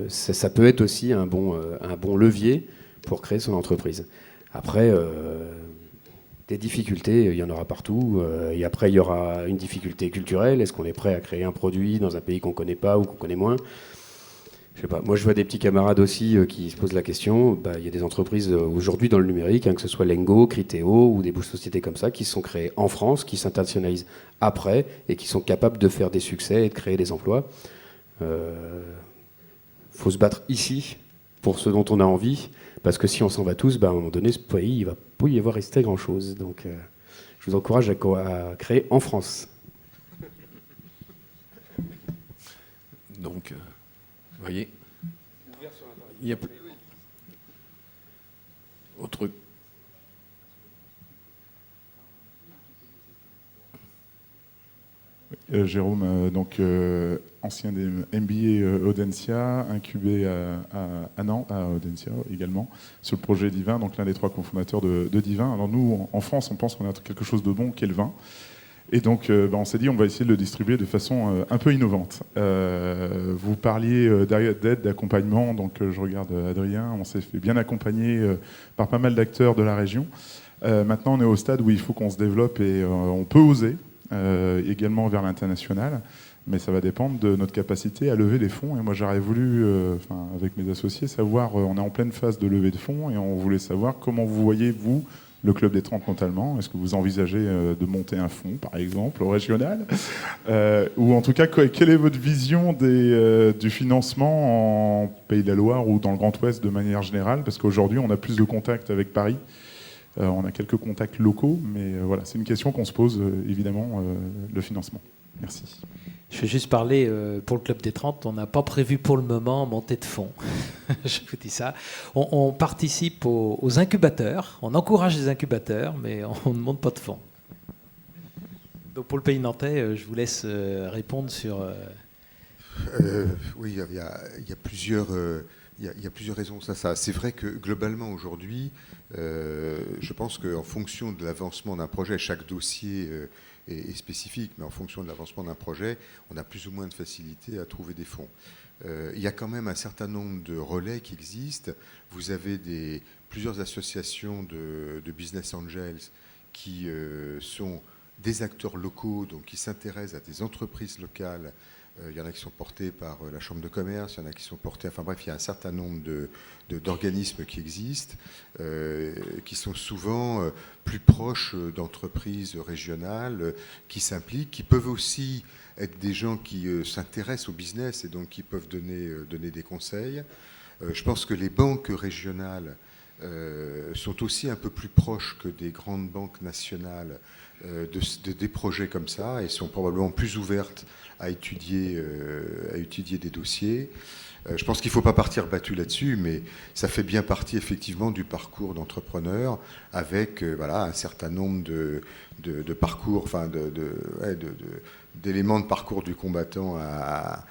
ça peut être aussi un bon levier pour créer son entreprise. Après, des difficultés, il y en aura partout. Et après, il y aura une difficulté culturelle. Est-ce qu'on est prêt à créer un produit dans un pays qu'on ne connaît pas ou qu'on connaît moins ? Je sais pas. Moi, je vois des petits camarades aussi qui se posent la question. Il y a des entreprises aujourd'hui dans le numérique, que ce soit Lengo, Criteo ou des sociétés comme ça, qui se sont créées en France, qui s'internationalisent après et qui sont capables de faire des succès et de créer des emplois. Faut se battre ici pour ce dont on a envie, Parce que si on s'en va tous, à un moment donné, ce pays, il ne va pas y avoir resté grand-chose. Donc, je vous encourage à créer en France. Donc, vous voyez, il y a autre. Jérôme, ancien des MBA Audencia, incubé à Nantes, à Audencia également, sur le projet Divin, donc l'un des 3 cofondateurs de Divin. Alors nous, en France, on pense qu'on a quelque chose de bon, qui est le vin. Et donc, on s'est dit, on va essayer de le distribuer de façon un peu innovante. Vous parliez d'aide, d'accompagnement, donc je regarde Adrien, on s'est fait bien accompagner par pas mal d'acteurs de la région. Maintenant, on est au stade où il faut qu'on se développe et on peut oser. Également vers l'international, mais ça va dépendre de notre capacité à lever des fonds. Et moi, j'aurais voulu, avec mes associés, savoir, on est en pleine phase de levée de fonds, et on voulait savoir comment vous voyez, vous, le Club des 30 notamment. Est-ce que vous envisagez de monter un fonds, par exemple, au régional ou en tout cas, quelle est votre vision du financement en Pays de la Loire ou dans le Grand Ouest de manière générale? Parce qu'aujourd'hui, on a plus de contacts avec Paris. On a quelques contacts locaux, mais voilà, c'est une question qu'on se pose, évidemment, le financement. Merci. Je vais juste parler pour le Club des 30. On n'a pas prévu pour le moment monter de fonds. Je vous dis ça. On participe aux incubateurs, on encourage les incubateurs, mais on ne monte pas de fonds. Donc pour le Pays nantais, je vous laisse répondre sur... Oui, il y a plusieurs... Il y a plusieurs raisons. C'est vrai que globalement aujourd'hui, je pense qu'en fonction de l'avancement d'un projet, chaque dossier est spécifique, mais en fonction de l'avancement d'un projet, on a plus ou moins de facilité à trouver des fonds. Il y a quand même un certain nombre de relais qui existent. Vous avez plusieurs associations de business angels qui sont des acteurs locaux, donc qui s'intéressent à des entreprises locales. Il y en a qui sont portés par la Chambre de commerce, il y en a qui sont portés... Enfin bref, il y a un certain nombre d'organismes qui existent, qui sont souvent plus proches d'entreprises régionales, qui s'impliquent, qui peuvent aussi être des gens qui s'intéressent au business et donc qui peuvent donner des conseils. Je pense que les banques régionales sont aussi un peu plus proches que des grandes banques nationales des projets comme ça et sont probablement plus ouvertes à étudier des dossiers. Je pense qu'il ne faut pas partir battu là-dessus, mais ça fait bien partie effectivement du parcours d'entrepreneur avec un certain nombre de parcours, d'éléments de parcours du combattant à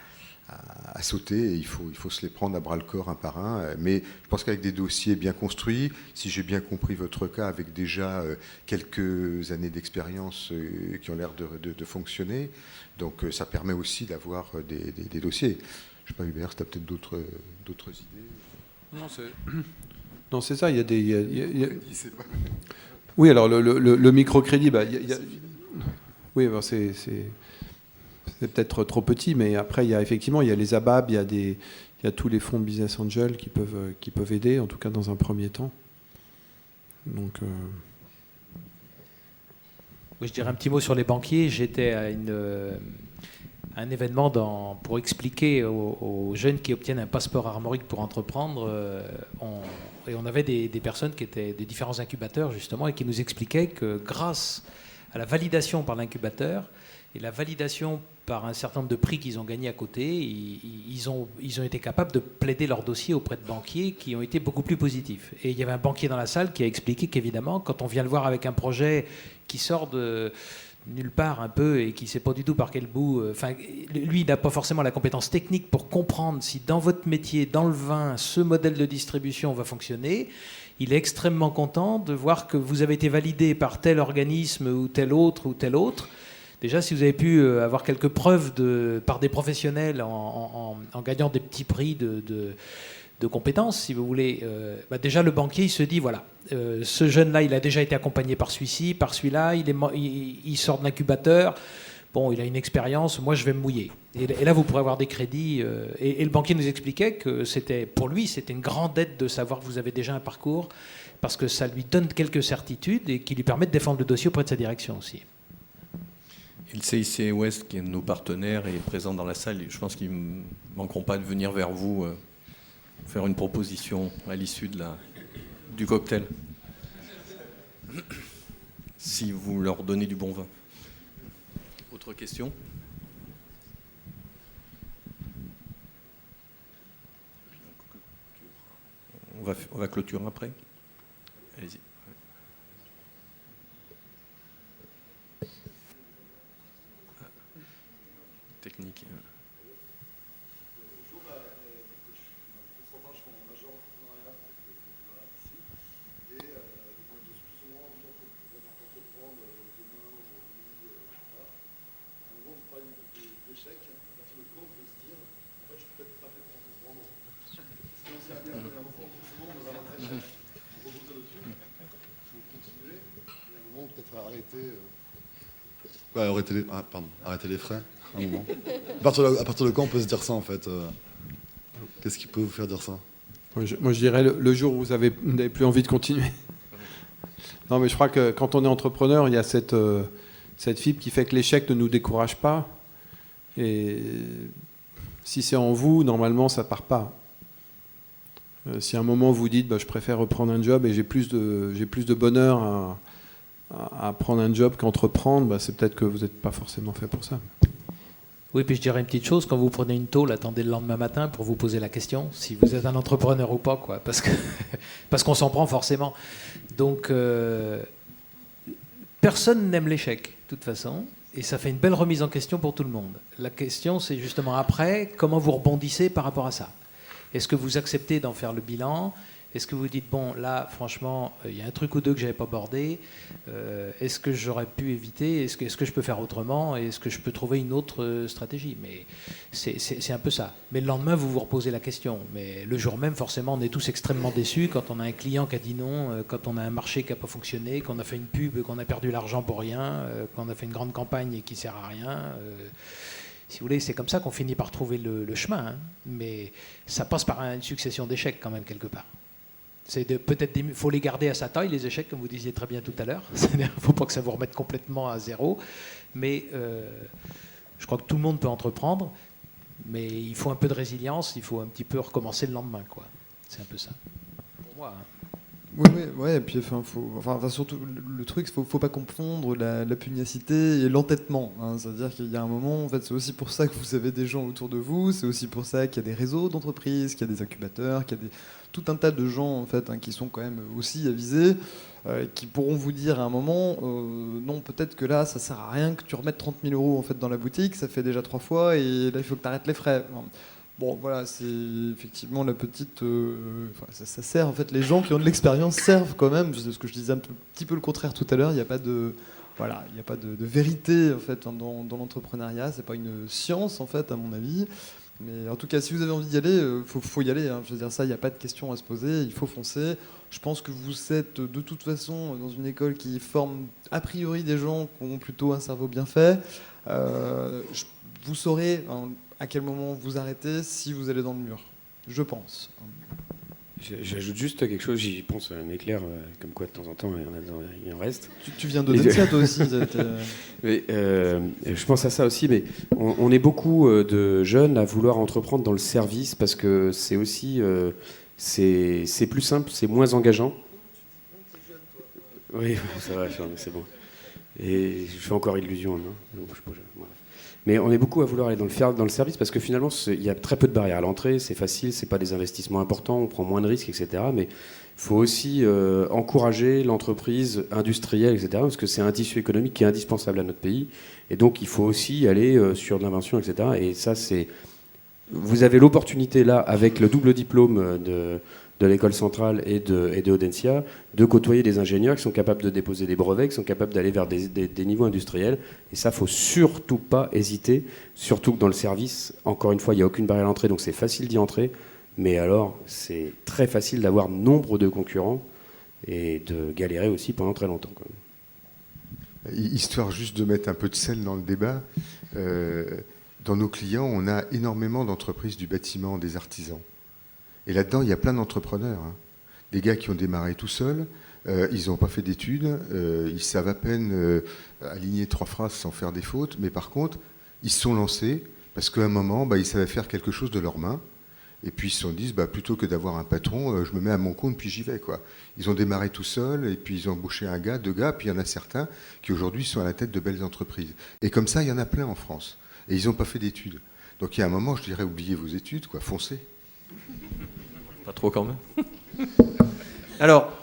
sauter, et il faut se les prendre à bras-le-corps un par un. Mais je pense qu'avec des dossiers bien construits, si j'ai bien compris votre cas, avec déjà quelques années d'expérience qui ont l'air de fonctionner, donc ça permet aussi d'avoir des dossiers. Je ne sais pas, Hubert, si tu as peut-être d'autres idées. Non, c'est ça. Il y a des... Oui, alors le microcrédit, oui, c'est peut-être trop petit, mais après, il y a les ABAB, il y a tous les fonds de business angel qui peuvent aider, en tout cas dans un premier temps. Donc, oui, je dirais un petit mot sur les banquiers. J'étais à un événement pour expliquer aux jeunes qui obtiennent un passeport armorique pour entreprendre. On avait des personnes qui étaient de différents incubateurs, justement, et qui nous expliquaient que grâce à la validation par l'incubateur et la validation par un certain nombre de prix qu'ils ont gagnés à côté, ils ont été capables de plaider leur dossier auprès de banquiers qui ont été beaucoup plus positifs. Et il y avait un banquier dans la salle qui a expliqué qu'évidemment, quand on vient le voir avec un projet qui sort de nulle part un peu et qui ne sait pas du tout par quel bout... lui, il n'a pas forcément la compétence technique pour comprendre si dans votre métier, dans le vin, ce modèle de distribution va fonctionner. Il est extrêmement content de voir que vous avez été validé par tel organisme ou tel autre. Déjà, si vous avez pu avoir quelques preuves par des professionnels en gagnant des petits prix de compétences, si vous voulez, déjà le banquier, il se dit, voilà, ce jeune-là, il a déjà été accompagné par celui-ci, par celui-là, il sort de l'incubateur, bon, il a une expérience, moi je vais me mouiller. Et là, vous pourrez avoir des crédits. Et le banquier nous expliquait que pour lui, c'était une grande aide de savoir que vous avez déjà un parcours, parce que ça lui donne quelques certitudes et qui lui permet de défendre le dossier auprès de sa direction aussi. Et le CIC Ouest, qui est un de nos partenaires, est présent dans la salle. Je pense qu'ils ne manqueront pas de venir vers vous faire une proposition à l'issue de du cocktail. Si vous leur donnez du bon vin. Autre question ? On va clôturer après. Allez-y. Technique. Arrêter les frais, un moment. À partir de quand on peut se dire ça, en fait Qu'est-ce qui peut vous faire dire ça? Moi, je dirais le jour où vous n'avez plus envie de continuer. Non, mais je crois que quand on est entrepreneur, il y a cette fibre qui fait que l'échec ne nous décourage pas. Et si c'est en vous, normalement, ça ne part pas. Si à un moment vous dites je préfère reprendre un job et j'ai plus de bonheur à prendre un job qu'entreprendre, c'est peut-être que vous n'êtes pas forcément fait pour ça. Oui, puis je dirais une petite chose, quand vous prenez une tôle, attendez le lendemain matin pour vous poser la question, si vous êtes un entrepreneur ou pas, quoi, parce qu'on s'en prend forcément. Donc, personne n'aime l'échec, de toute façon, et ça fait une belle remise en question pour tout le monde. La question, c'est justement après, comment vous rebondissez par rapport à ça? Est-ce que vous acceptez d'en faire le bilan? Est-ce que vous dites, bon, là, franchement, il y a un truc ou deux que je n'avais pas abordé. Est-ce que j'aurais pu éviter? Est-ce que je peux faire autrement? Est-ce que je peux trouver une autre stratégie? Mais c'est un peu ça. Mais le lendemain, vous vous reposez la question. Mais le jour même, forcément, on est tous extrêmement déçus quand on a un client qui a dit non, quand on a un marché qui n'a pas fonctionné, qu'on a fait une pub, qu'on a perdu l'argent pour rien, qu'on a fait une grande campagne et qui ne sert à rien. Si vous voulez, c'est comme ça qu'on finit par trouver le chemin. Hein. Mais ça passe par une succession d'échecs quand même, quelque part. Il faut les garder à sa taille, les échecs, comme vous disiez très bien tout à l'heure. Il ne faut pas que ça vous remette complètement à zéro. Mais je crois que tout le monde peut entreprendre. Mais il faut un peu de résilience, il faut un petit peu recommencer le lendemain, quoi. C'est un peu ça. Pour moi. Hein. Oui, et puis surtout le truc, faut pas confondre la pugnacité et l'entêtement. Hein. C'est-à-dire qu'il y a un moment, en fait, c'est aussi pour ça que vous avez des gens autour de vous, c'est aussi pour ça qu'il y a des réseaux d'entreprises, qu'il y a des incubateurs, qu'il y a tout un tas de gens en fait, qui sont quand même aussi avisés, qui pourront vous dire à un moment, non, peut-être que là, ça sert à rien que tu remettes 30 000 € en fait, dans la boutique, ça fait déjà 3 fois, et là, il faut que tu arrêtes les frais. Bon, voilà, c'est effectivement la petite... ça sert, en fait, les gens qui ont de l'expérience servent quand même, c'est ce que je disais un petit peu le contraire tout à l'heure, il n'y a pas de... Voilà, il n'y a pas de vérité en fait, dans l'entrepreneuriat, c'est pas une science en fait, à mon avis. Mais en tout cas, si vous avez envie d'y aller, faut y aller. Hein. Je veux dire, ça, il n'y a pas de question à se poser, il faut foncer. Je pense que vous êtes de toute façon dans une école qui forme a priori des gens qui ont plutôt un cerveau bien fait. Vous saurez à quel moment vous arrêtez si vous allez dans le mur, je pense. J'ajoute juste quelque chose, j'y pense, un éclair, comme quoi de temps en temps il en reste. Tu viens d'Audencia toi aussi. Mais, je pense à ça aussi, mais on est beaucoup de jeunes à vouloir entreprendre dans le service parce que c'est aussi c'est plus simple, c'est moins engageant. Oui, ça va, c'est bon. Et je fais encore illusion, non? Voilà. Mais on est beaucoup à vouloir aller dans le service parce que finalement, il y a très peu de barrières à l'entrée, c'est facile, c'est pas des investissements importants, on prend moins de risques, etc. Mais il faut aussi encourager l'entreprise industrielle, etc. Parce que c'est un tissu économique qui est indispensable à notre pays. Et donc, il faut aussi aller sur l'invention, etc. Et ça, vous avez l'opportunité là, avec le double diplôme de l'école centrale et de Audencia, de côtoyer des ingénieurs qui sont capables de déposer des brevets, qui sont capables d'aller vers des niveaux industriels. Et ça, il ne faut surtout pas hésiter, surtout que dans le service, encore une fois, il n'y a aucune barrière à l'entrée, donc c'est facile d'y entrer. Mais alors, c'est très facile d'avoir nombre de concurrents et de galérer aussi pendant très longtemps. Quand même. Histoire juste de mettre un peu de sel dans le débat, dans nos clients, on a énormément d'entreprises du bâtiment, des artisans. Et là-dedans, il y a plein d'entrepreneurs. Hein. Des gars qui ont démarré tout seuls, ils n'ont pas fait d'études, ils savent à peine aligner 3 phrases sans faire des fautes, mais par contre, ils se sont lancés parce qu'à un moment, ils savaient faire quelque chose de leurs mains. Et puis ils se sont dit, plutôt que d'avoir un patron, je me mets à mon compte, puis j'y vais, quoi. Ils ont démarré tout seuls, et puis ils ont embauché un gars, 2 gars, puis il y en a certains qui aujourd'hui sont à la tête de belles entreprises. Et comme ça, il y en a plein en France. Et ils n'ont pas fait d'études. Donc il y a un moment, je dirais, oubliez vos études, quoi, foncez. Pas trop quand même. Alors,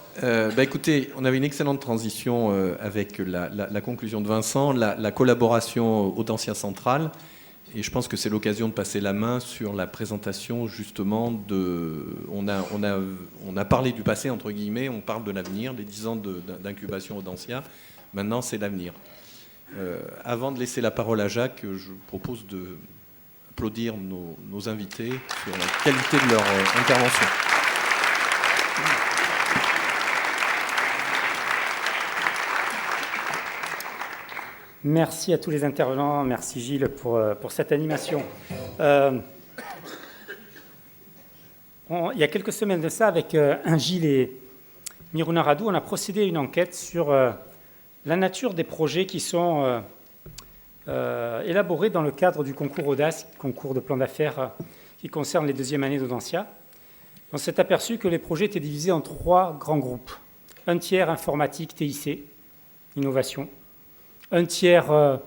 écoutez, on avait une excellente transition avec la conclusion de Vincent, la collaboration Audencia Centrale. Et je pense que c'est l'occasion de passer la main sur la présentation justement de... On a parlé du passé, entre guillemets, on parle de l'avenir, les 10 ans d'incubation Audencia. Maintenant, c'est l'avenir. Avant de laisser la parole à Jacques, je propose d'applaudir nos invités sur la qualité de leur intervention. Merci à tous les intervenants, merci Gilles pour cette animation. Il y a quelques semaines de ça, avec Gilles et Miruna Radou, on a procédé à une enquête sur la nature des projets qui sont élaborés dans le cadre du concours Audace, concours de plan d'affaires qui concerne les 2e années d'Audencia. On s'est aperçu que les projets étaient divisés en 3 grands groupes. Un tiers informatique, TIC, innovation. Un tiers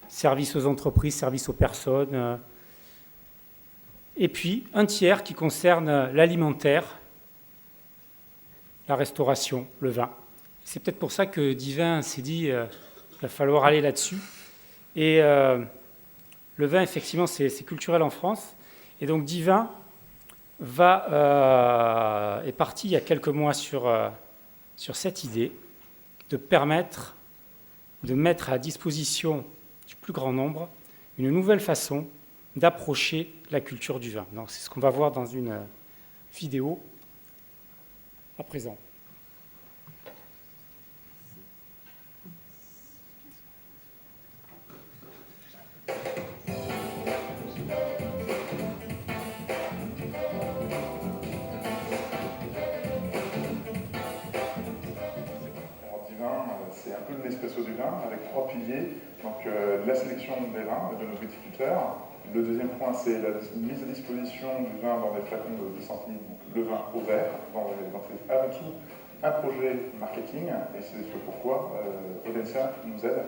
service aux entreprises, service aux personnes. Et puis un tiers qui concerne l'alimentaire, la restauration, le vin. C'est peut-être pour ça que Divin s'est dit qu'il va falloir aller là-dessus. Et le vin, effectivement, c'est culturel en France. Et donc Divin est parti il y a quelques mois sur cette idée de permettre de mettre à disposition du plus grand nombre une nouvelle façon d'approcher la culture du vin. Donc, c'est ce qu'on va voir dans une vidéo à présent. C'est un peu le Nespresso du vin, avec 3 piliers. Donc la sélection des vins de nos viticulteurs. Le deuxième point, c'est la mise à disposition du vin dans des flacons de 2 centilitres, donc le vin au verre, avant tout un projet marketing, et c'est ce pourquoi Audencia nous aide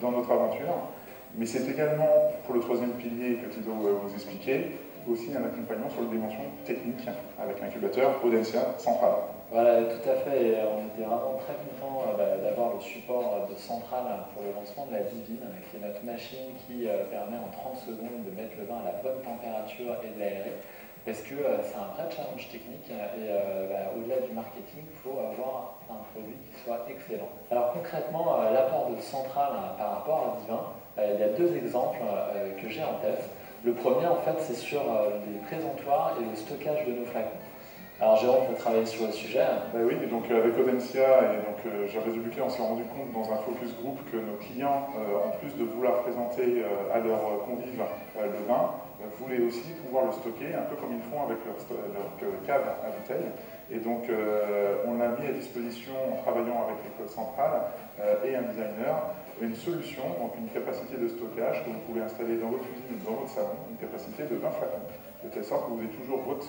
dans notre aventure. Mais c'est également, pour le 3e pilier que Thibaut vous expliquait, aussi un accompagnement sur la dimension technique avec l'incubateur Audencia Centrale. Voilà, tout à fait. Et on était vraiment très contents d'avoir le support de Centrale pour le lancement de la Divine, qui est notre machine qui permet en 30 secondes de mettre le vin à la bonne température et de l'aérer. Parce que c'est un vrai challenge technique et au-delà du marketing, il faut avoir un produit qui soit excellent. Alors concrètement, l'apport de Centrale par rapport à Divin, il y a 2 exemples que j'ai en tête. Le premier, en fait, c'est sur les présentoirs et le stockage de nos flacons. Alors Jérôme peut travailler sur le sujet. Oui, et donc avec Audencia et donc Gervais Dubuclet, on s'est rendu compte dans un focus group que nos clients, en plus de vouloir présenter à leurs convives le vin, voulaient aussi pouvoir le stocker, un peu comme ils font avec leur cave à bouteille. Et donc on l'a mis à disposition en travaillant avec l'école centrale et un designer, une solution, donc une capacité de stockage que vous pouvez installer dans votre cuisine ou dans votre salon, une capacité de 20 flacons. De telle sorte que vous avez toujours votre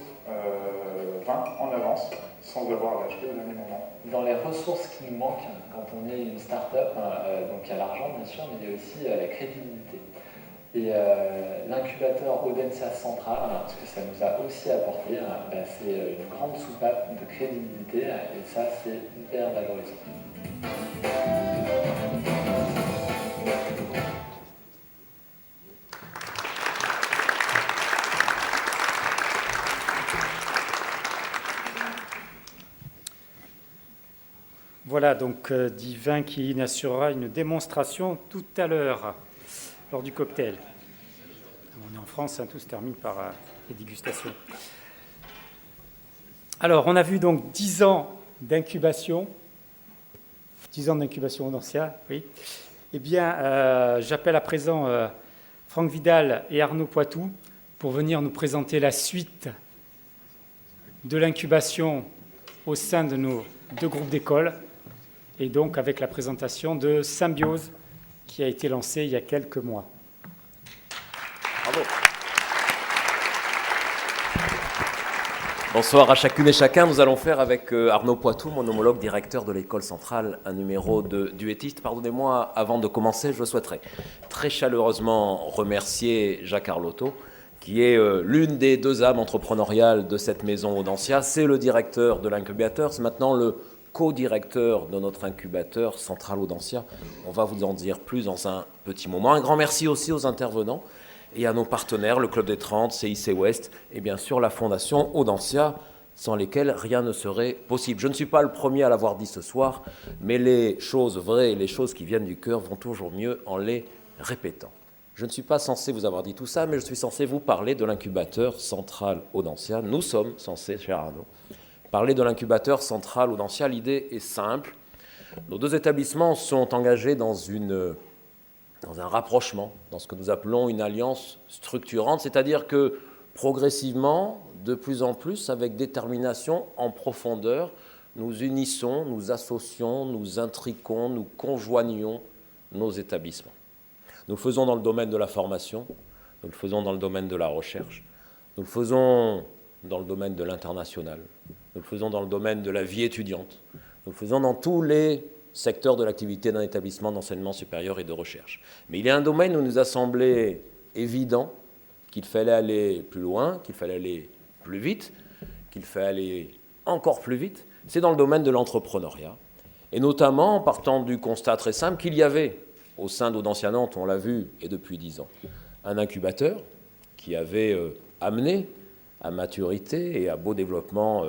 vin en avance sans avoir à l'acheter au dernier moment. Dans les ressources qui nous manquent quand on est une start-up, donc il y a l'argent bien sûr, mais il y a aussi la crédibilité. Et l'incubateur Audencia Centrale, ce que ça nous a aussi apporté, c'est une grande soupape de crédibilité et ça c'est hyper valorisant. Voilà donc Divin qui assurera une démonstration tout à l'heure lors du cocktail. On est en France, tout se termine par les dégustations. Alors, on a vu donc 10 ans d'incubation. 10 ans d'incubation Audencia, oui. Eh bien, j'appelle à présent Franck Vidal et Arnaud Poitou pour venir nous présenter la suite de l'incubation au sein de nos 2 groupes d'écoles, et donc avec la présentation de Symbiose qui a été lancée il y a quelques mois. Bravo. Bonsoir à chacune et chacun. Nous allons faire avec Arnaud Poitou, mon homologue directeur de l'école centrale, un numéro de duettiste. Pardonnez-moi, avant de commencer, je souhaiterais très chaleureusement remercier Jacques Arlotto, qui est l'une des deux âmes entrepreneuriales de cette maison Audencia. C'est le directeur de l'incubateur, c'est maintenant le co-directeur de notre incubateur central Audencia. On va vous en dire plus dans un petit moment. Un grand merci aussi aux intervenants et à nos partenaires, le Club des 30, CIC Ouest et bien sûr la Fondation Audencia, sans lesquelles rien ne serait possible. Je ne suis pas le premier à l'avoir dit ce soir, mais les choses vraies et les choses qui viennent du cœur vont toujours mieux en les répétant. Je ne suis pas censé vous avoir dit tout ça, mais je suis censé vous parler de l'incubateur central Audencia. Nous sommes censés, cher Arnaud, parler de l'incubateur central Audencia. L'idée est simple. Nos deux établissements sont engagés dans un rapprochement, dans ce que nous appelons une alliance structurante, c'est-à-dire que progressivement, de plus en plus, avec détermination, en profondeur, nous unissons, nous associons, nous intriquons, nous conjoignons nos établissements. Nous le faisons dans le domaine de la formation, nous le faisons dans le domaine de la recherche, nous le faisons dans le domaine de l'international, nous le faisons dans le domaine de la vie étudiante, nous le faisons dans tous les secteur de l'activité d'un établissement d'enseignement supérieur et de recherche. Mais il y a un domaine où il nous a semblé évident qu'il fallait aller plus loin, qu'il fallait aller plus vite, qu'il fallait aller encore plus vite, c'est dans le domaine de l'entrepreneuriat. Et notamment en partant du constat très simple qu'il y avait au sein d'Audencia Nantes, on l'a vu, et depuis 10 ans, un incubateur qui avait amené à maturité et à beau développement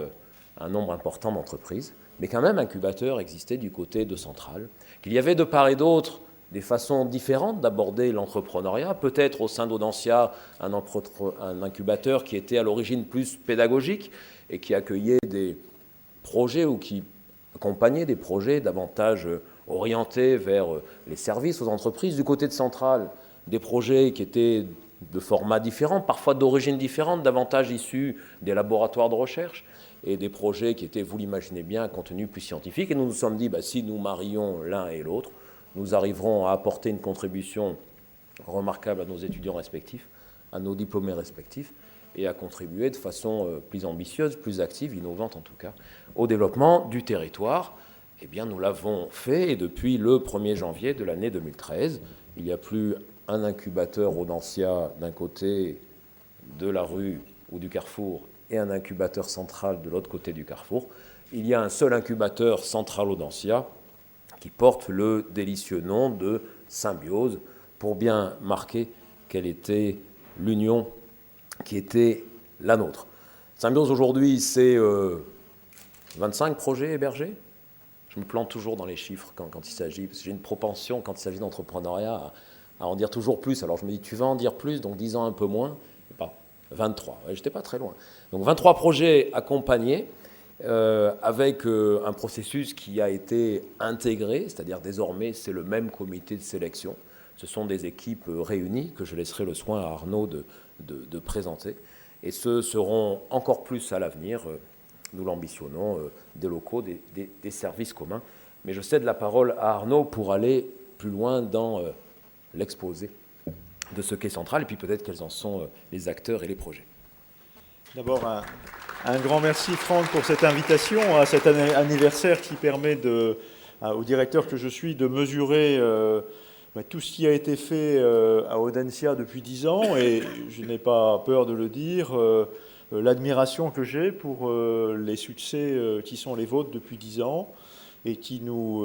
un nombre important d'entreprises, mais qu'un même incubateur existait du côté de Centrale, qu'il y avait de part et d'autre des façons différentes d'aborder l'entrepreneuriat, peut-être au sein d'Audencia un incubateur qui était à l'origine plus pédagogique et qui accueillait des projets ou qui accompagnait des projets davantage orientés vers les services aux entreprises. Du côté de Centrale, des projets qui étaient de formats différents, parfois d'origine différente, davantage issus des laboratoires de recherche, et des projets qui étaient, vous l'imaginez bien, un contenu plus scientifique. Et nous nous sommes dit, si nous marions l'un et l'autre, nous arriverons à apporter une contribution remarquable à nos étudiants respectifs, à nos diplômés respectifs, et à contribuer de façon plus ambitieuse, plus active, innovante en tout cas, au développement du territoire. Eh bien, nous l'avons fait, et depuis le 1er janvier de l'année 2013, il n'y a plus un incubateur Audencia d'un côté de la rue ou du carrefour et un incubateur central de l'autre côté du carrefour. Il y a un seul incubateur central Audencia qui porte le délicieux nom de Symbiose, pour bien marquer quelle était l'union qui était la nôtre. Symbiose aujourd'hui, c'est 25 projets hébergés. Je me plante toujours dans les chiffres quand il s'agit, parce que j'ai une propension, quand il s'agit d'entrepreneuriat, à en dire toujours plus. Alors je me dis, tu vas en dire plus, donc 10 ans un peu moins. Pas 23, je n'étais pas très loin. Donc 23 projets accompagnés avec un processus qui a été intégré, c'est-à-dire désormais c'est le même comité de sélection. Ce sont des équipes réunies que je laisserai le soin à Arnaud de présenter. Et ce seront encore plus à l'avenir, nous l'ambitionnons, des locaux, des services communs. Mais je cède la parole à Arnaud pour aller plus loin dans l'exposé de ce qu'est Centrale, et puis peut-être quels en sont les acteurs et les projets. D'abord, un grand merci Franck pour cette invitation à cet anniversaire qui permet au directeur que je suis de mesurer tout ce qui a été fait à Audencia depuis 10 ans, et je n'ai pas peur de le dire, l'admiration que j'ai pour les succès qui sont les vôtres depuis 10 ans et qui nous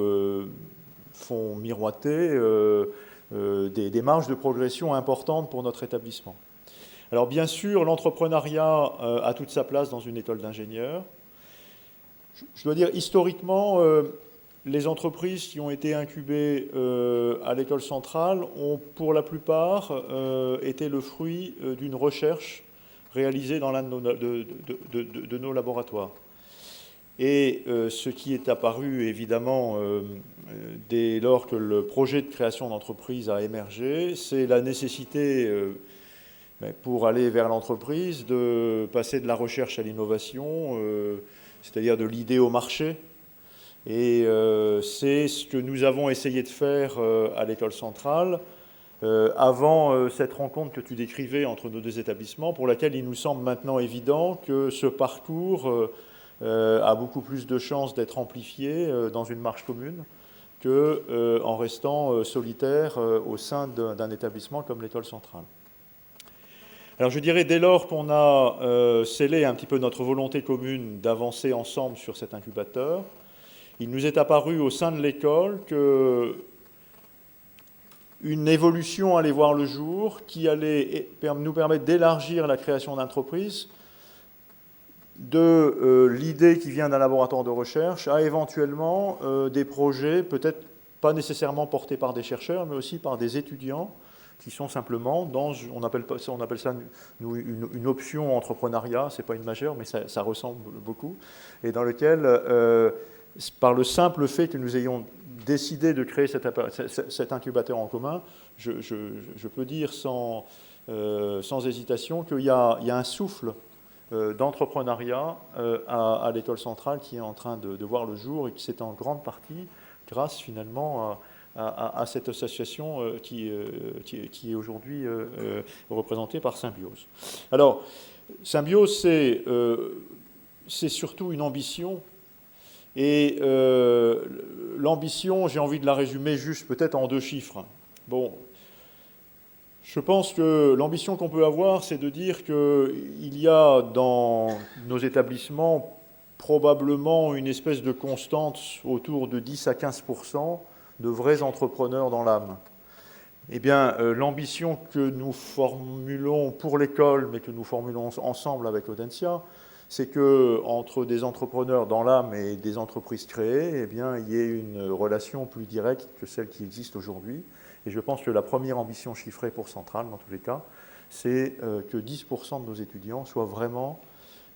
font miroiter des marges de progression importantes pour notre établissement. Alors bien sûr, l'entrepreneuriat a toute sa place dans une école d'ingénieurs. Je dois dire, historiquement, les entreprises qui ont été incubées à l'école centrale ont pour la plupart été le fruit d'une recherche réalisée dans l'un de nos laboratoires. Et ce qui est apparu évidemment dès lors que le projet de création d'entreprise a émergé, c'est la nécessité pour aller vers l'entreprise de passer de la recherche à l'innovation, c'est-à-dire de l'idée au marché. Et c'est ce que nous avons essayé de faire à l'école centrale avant cette rencontre que tu décrivais entre nos deux établissements, pour laquelle il nous semble maintenant évident que ce parcours a beaucoup plus de chances d'être amplifié dans une marche commune qu'en restant solitaire au sein d'un établissement comme l'École centrale. Alors je dirais, dès lors qu'on a scellé un petit peu notre volonté commune d'avancer ensemble sur cet incubateur, il nous est apparu au sein de l'école que une évolution allait voir le jour qui allait nous permettre d'élargir la création d'entreprises de l'idée qui vient d'un laboratoire de recherche à éventuellement des projets peut-être pas nécessairement portés par des chercheurs, mais aussi par des étudiants qui sont simplement dans, on appelle ça nous, une option entrepreneuriat, c'est pas une majeure, mais ça ressemble beaucoup, et dans lequel, par le simple fait que nous ayons décidé de créer cet incubateur en commun, je peux dire sans hésitation qu'il y a un souffle d'entrepreneuriat à l'École centrale qui est en train de voir le jour, et que c'est en grande partie grâce finalement à cette association qui est aujourd'hui représentée par Symbiose. Alors, Symbiose, c'est surtout une ambition, et l'ambition, j'ai envie de la résumer juste peut-être en 2 chiffres. Bon, je pense que l'ambition qu'on peut avoir, c'est de dire qu'il y a dans nos établissements probablement une espèce de constante autour de 10 à 15% de vrais entrepreneurs dans l'âme. Eh bien, l'ambition que nous formulons pour l'école, mais que nous formulons ensemble avec Audencia, c'est qu'entre des entrepreneurs dans l'âme et des entreprises créées, eh bien, il y ait une relation plus directe que celle qui existe aujourd'hui. Et je pense que la première ambition chiffrée pour Centrale, dans tous les cas, c'est que 10% de nos étudiants soient vraiment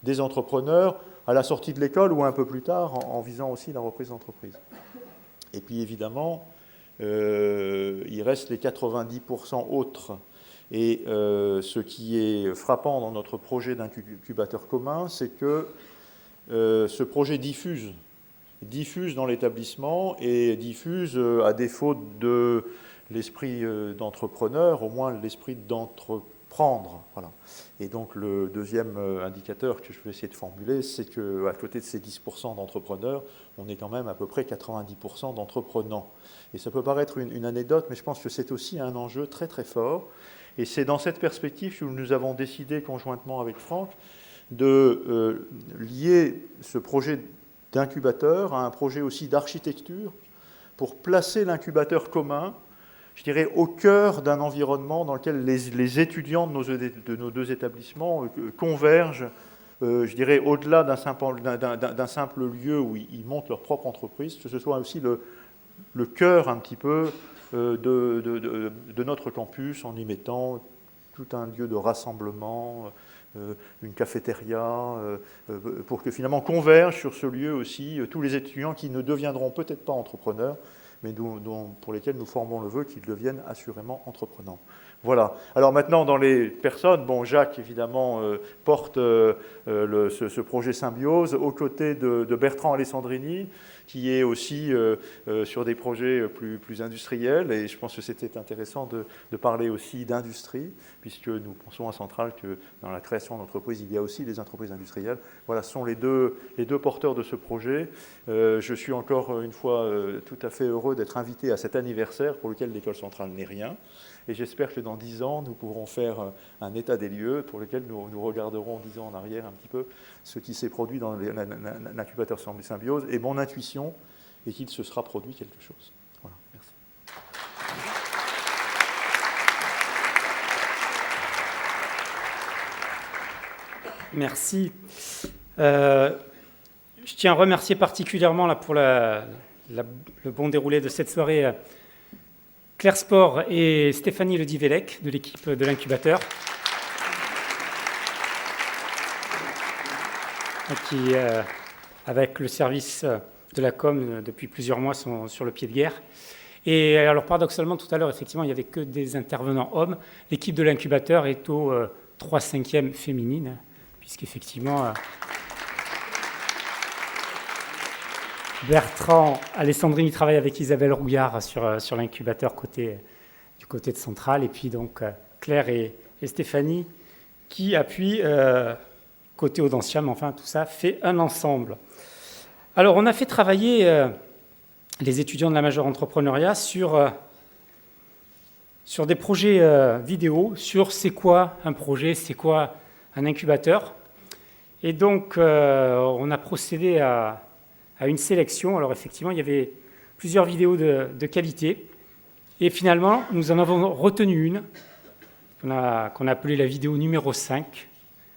des entrepreneurs à la sortie de l'école ou un peu plus tard, en visant aussi la reprise d'entreprise. Et puis évidemment, il reste les 90% autres. Et ce qui est frappant dans notre projet d'incubateur commun, c'est que ce projet diffuse dans l'établissement et diffuse, à défaut de l'esprit d'entrepreneur, au moins l'esprit d'entreprendre. Voilà. Et donc le deuxième indicateur que je vais essayer de formuler, c'est qu'à côté de ces 10% d'entrepreneurs, on est quand même à peu près 90% d'entreprenants. Et ça peut paraître une anecdote, mais je pense que c'est aussi un enjeu très très fort. Et c'est dans cette perspective que nous avons décidé conjointement avec Franck de lier ce projet d'incubateur à un projet aussi d'architecture pour placer l'incubateur commun, je dirais, au cœur d'un environnement dans lequel les étudiants de nos 2 établissements convergent, je dirais, au-delà d'un simple lieu où ils montent leur propre entreprise, que ce soit aussi le cœur un petit peu de notre campus, en y mettant tout un lieu de rassemblement, une cafétéria, pour que finalement convergent sur ce lieu aussi tous les étudiants qui ne deviendront peut-être pas entrepreneurs, mais pour lesquels nous formons le vœu qu'ils deviennent assurément entreprenants. Voilà. Alors maintenant, dans les personnes, bon, Jacques, évidemment, porte ce projet Symbiose, aux côtés de Bertrand Alessandrini, qui est aussi sur des projets plus industriels, et je pense que c'était intéressant de parler aussi d'industrie, puisque nous pensons à Centrale que dans la création d'entreprises, il y a aussi des entreprises industrielles. Voilà, ce sont les deux porteurs de ce projet. Je suis encore une fois tout à fait heureux d'être invité à cet anniversaire pour lequel l'École centrale n'est rien, et j'espère que dans 10 ans, nous pourrons faire un état des lieux pour lequel nous regarderons 10 ans en arrière un petit peu ce qui s'est produit dans l'incubateur Symbiose, et mon intuition est qu'il se sera produit quelque chose. Voilà, merci. Merci. Je tiens à remercier particulièrement là, pour le bon déroulé de cette soirée Claire Sport et Stéphanie Ledivelec de l'équipe de l'incubateur, qui, avec le service de la com depuis plusieurs mois, sont sur le pied de guerre. Et alors paradoxalement, tout à l'heure, effectivement, il n'y avait que des intervenants hommes. L'équipe de l'incubateur est au 3/5e féminine, puisqu'effectivement, Bertrand Alessandrini travaille avec Isabelle Rouillard sur l'incubateur du du côté de Centrale, et puis donc Claire et Stéphanie qui appuient côté Audencia, mais enfin tout ça fait un ensemble. Alors on a fait travailler les étudiants de la majeure entrepreneuriat sur des projets vidéo, sur c'est quoi un projet, c'est quoi un incubateur. Et donc on a procédé à une sélection. Alors effectivement, il y avait plusieurs vidéos de qualité. Et finalement, nous en avons retenu une qu'on a appelée la vidéo numéro 5,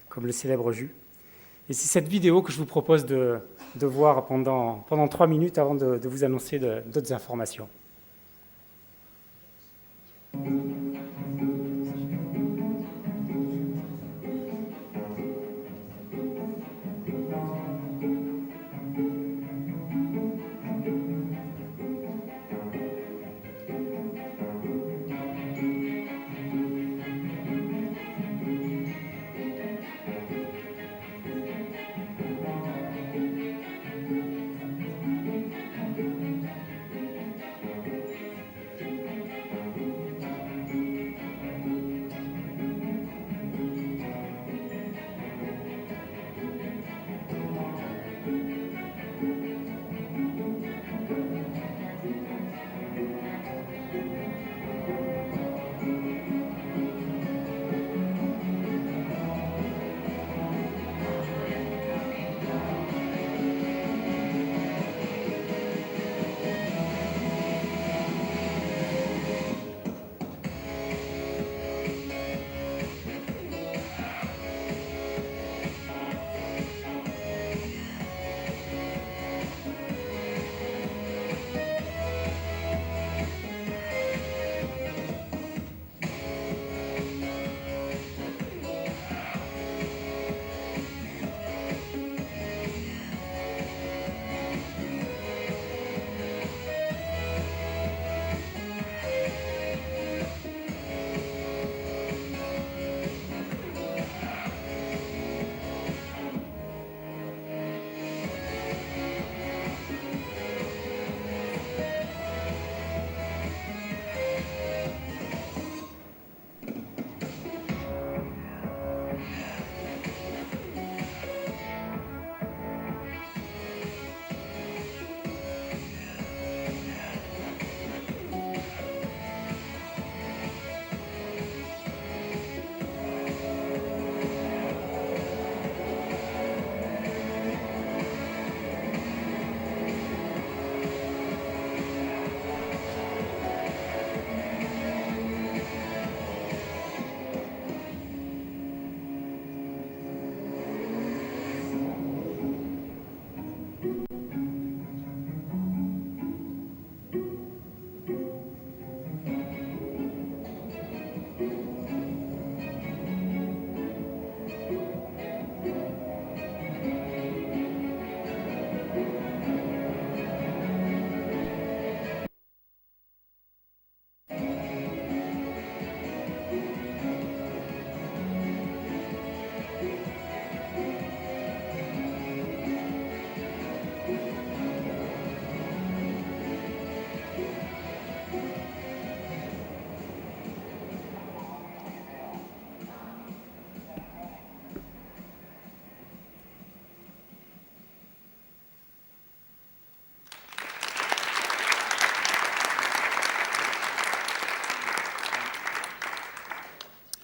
comme le célèbre jus. Et c'est cette vidéo que je vous propose de voir pendant 3 minutes avant de vous annoncer d'autres informations.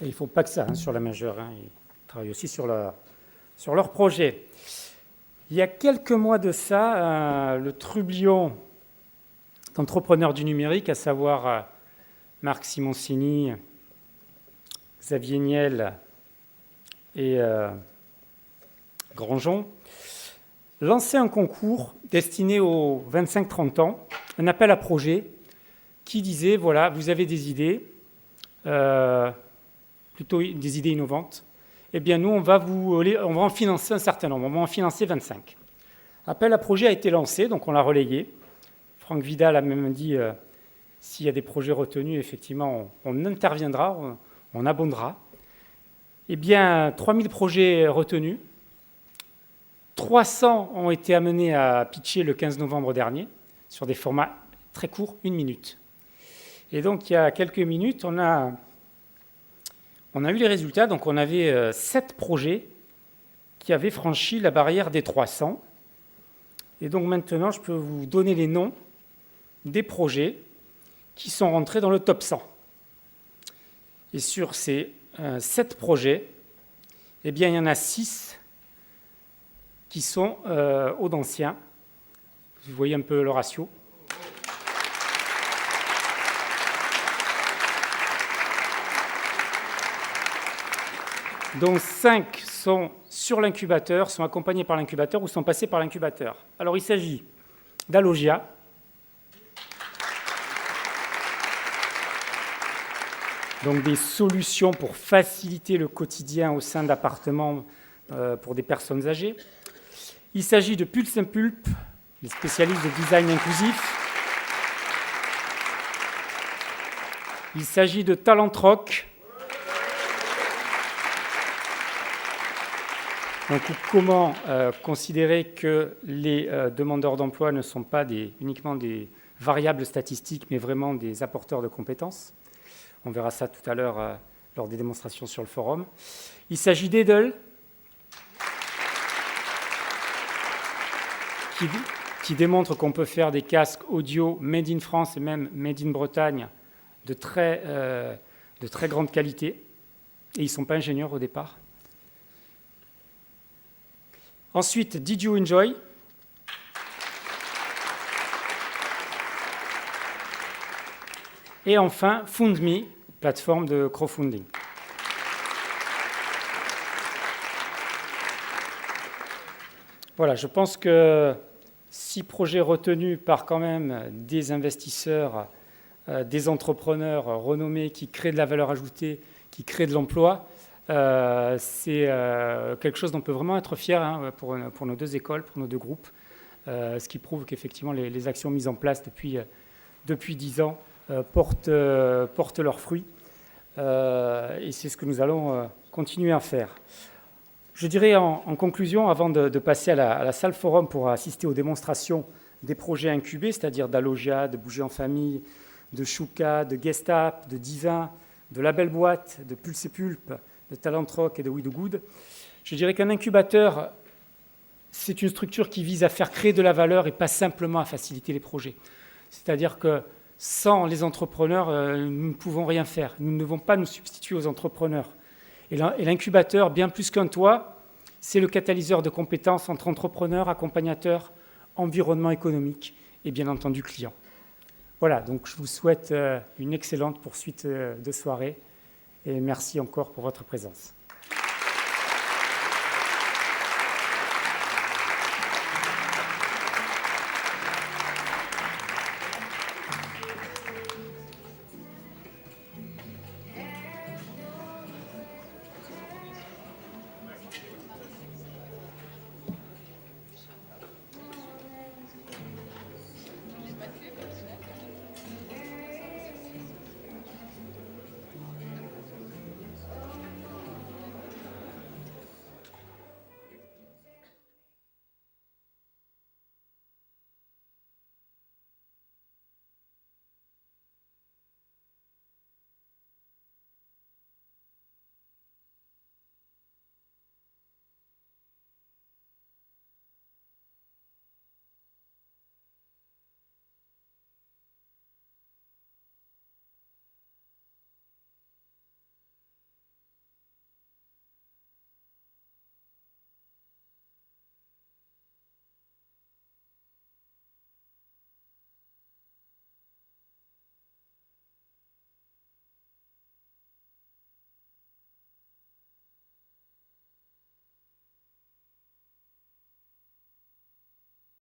Et ils ne font pas que ça sur la majeure, ils travaillent aussi sur leur projet. Il y a quelques mois de ça, le trublion d'entrepreneurs du numérique, à savoir Marc Simoncini, Xavier Niel et Grandjean, lançait un concours destiné aux 25-30 ans, un appel à projet qui disait, voilà, vous avez des idées, plutôt des idées innovantes, eh bien nous, on va en financer un certain nombre, on va en financer 25. Appel à projet a été lancé, donc on l'a relayé. Franck Vidal a même dit, s'il y a des projets retenus, effectivement, on interviendra, on abondera. Eh bien, 3000 projets retenus, 300 ont été amenés à pitcher le 15 novembre dernier, sur des formats très courts, 1 minute. Et donc, il y a quelques minutes, on a eu les résultats. Donc, on avait 7 projets qui avaient franchi la barrière des 300. Et donc, maintenant, je peux vous donner les noms des projets qui sont rentrés dans le top 100. Et sur ces 7 projets, eh bien, il y en a 6 qui sont audenciens. Vous voyez un peu le ratio. Donc 5 sont sur l'incubateur, sont accompagnés par l'incubateur ou sont passés par l'incubateur. Alors il s'agit d'Alogia, donc des solutions pour faciliter le quotidien au sein d'appartements pour des personnes âgées. Il s'agit de Pulse & Pulp, les spécialistes de design inclusif. Il s'agit de Talentroc. Donc, comment considérer que les demandeurs d'emploi ne sont pas uniquement des variables statistiques, mais vraiment des apporteurs de compétences. On verra ça tout à l'heure lors des démonstrations sur le forum. Il s'agit d'Edel, qui démontre qu'on peut faire des casques audio made in France et même made in Bretagne de très grande qualité. Et ils ne sont pas ingénieurs au départ. Ensuite, Did You Enjoy? Et enfin, FundMe, plateforme de crowdfunding. Voilà, je pense que 6 projets retenus par quand même des investisseurs, des entrepreneurs renommés qui créent de la valeur ajoutée, qui créent de l'emploi, c'est quelque chose dont on peut vraiment être fier pour nos 2 écoles, pour nos 2 groupes, ce qui prouve qu'effectivement les actions mises en place depuis 10 ans portent leurs fruits. Et c'est ce que nous allons continuer à faire. Je dirais en conclusion, avant de passer à la salle forum pour assister aux démonstrations des projets incubés, c'est-à-dire d'Alogia, de Bouger en famille, de Shuka, de Gestap, de Divin, de La Belle Boîte, de Pulse & Pulp, de Talentroc et de We Do Good, je dirais qu'un incubateur, c'est une structure qui vise à faire créer de la valeur et pas simplement à faciliter les projets. C'est-à-dire que sans les entrepreneurs, nous ne pouvons rien faire. Nous ne devons pas nous substituer aux entrepreneurs. Et l'incubateur, bien plus qu'un toit, c'est le catalyseur de compétences entre entrepreneurs, accompagnateurs, environnement économique et bien entendu clients. Voilà, donc je vous souhaite une excellente poursuite de soirée et merci encore pour votre présence.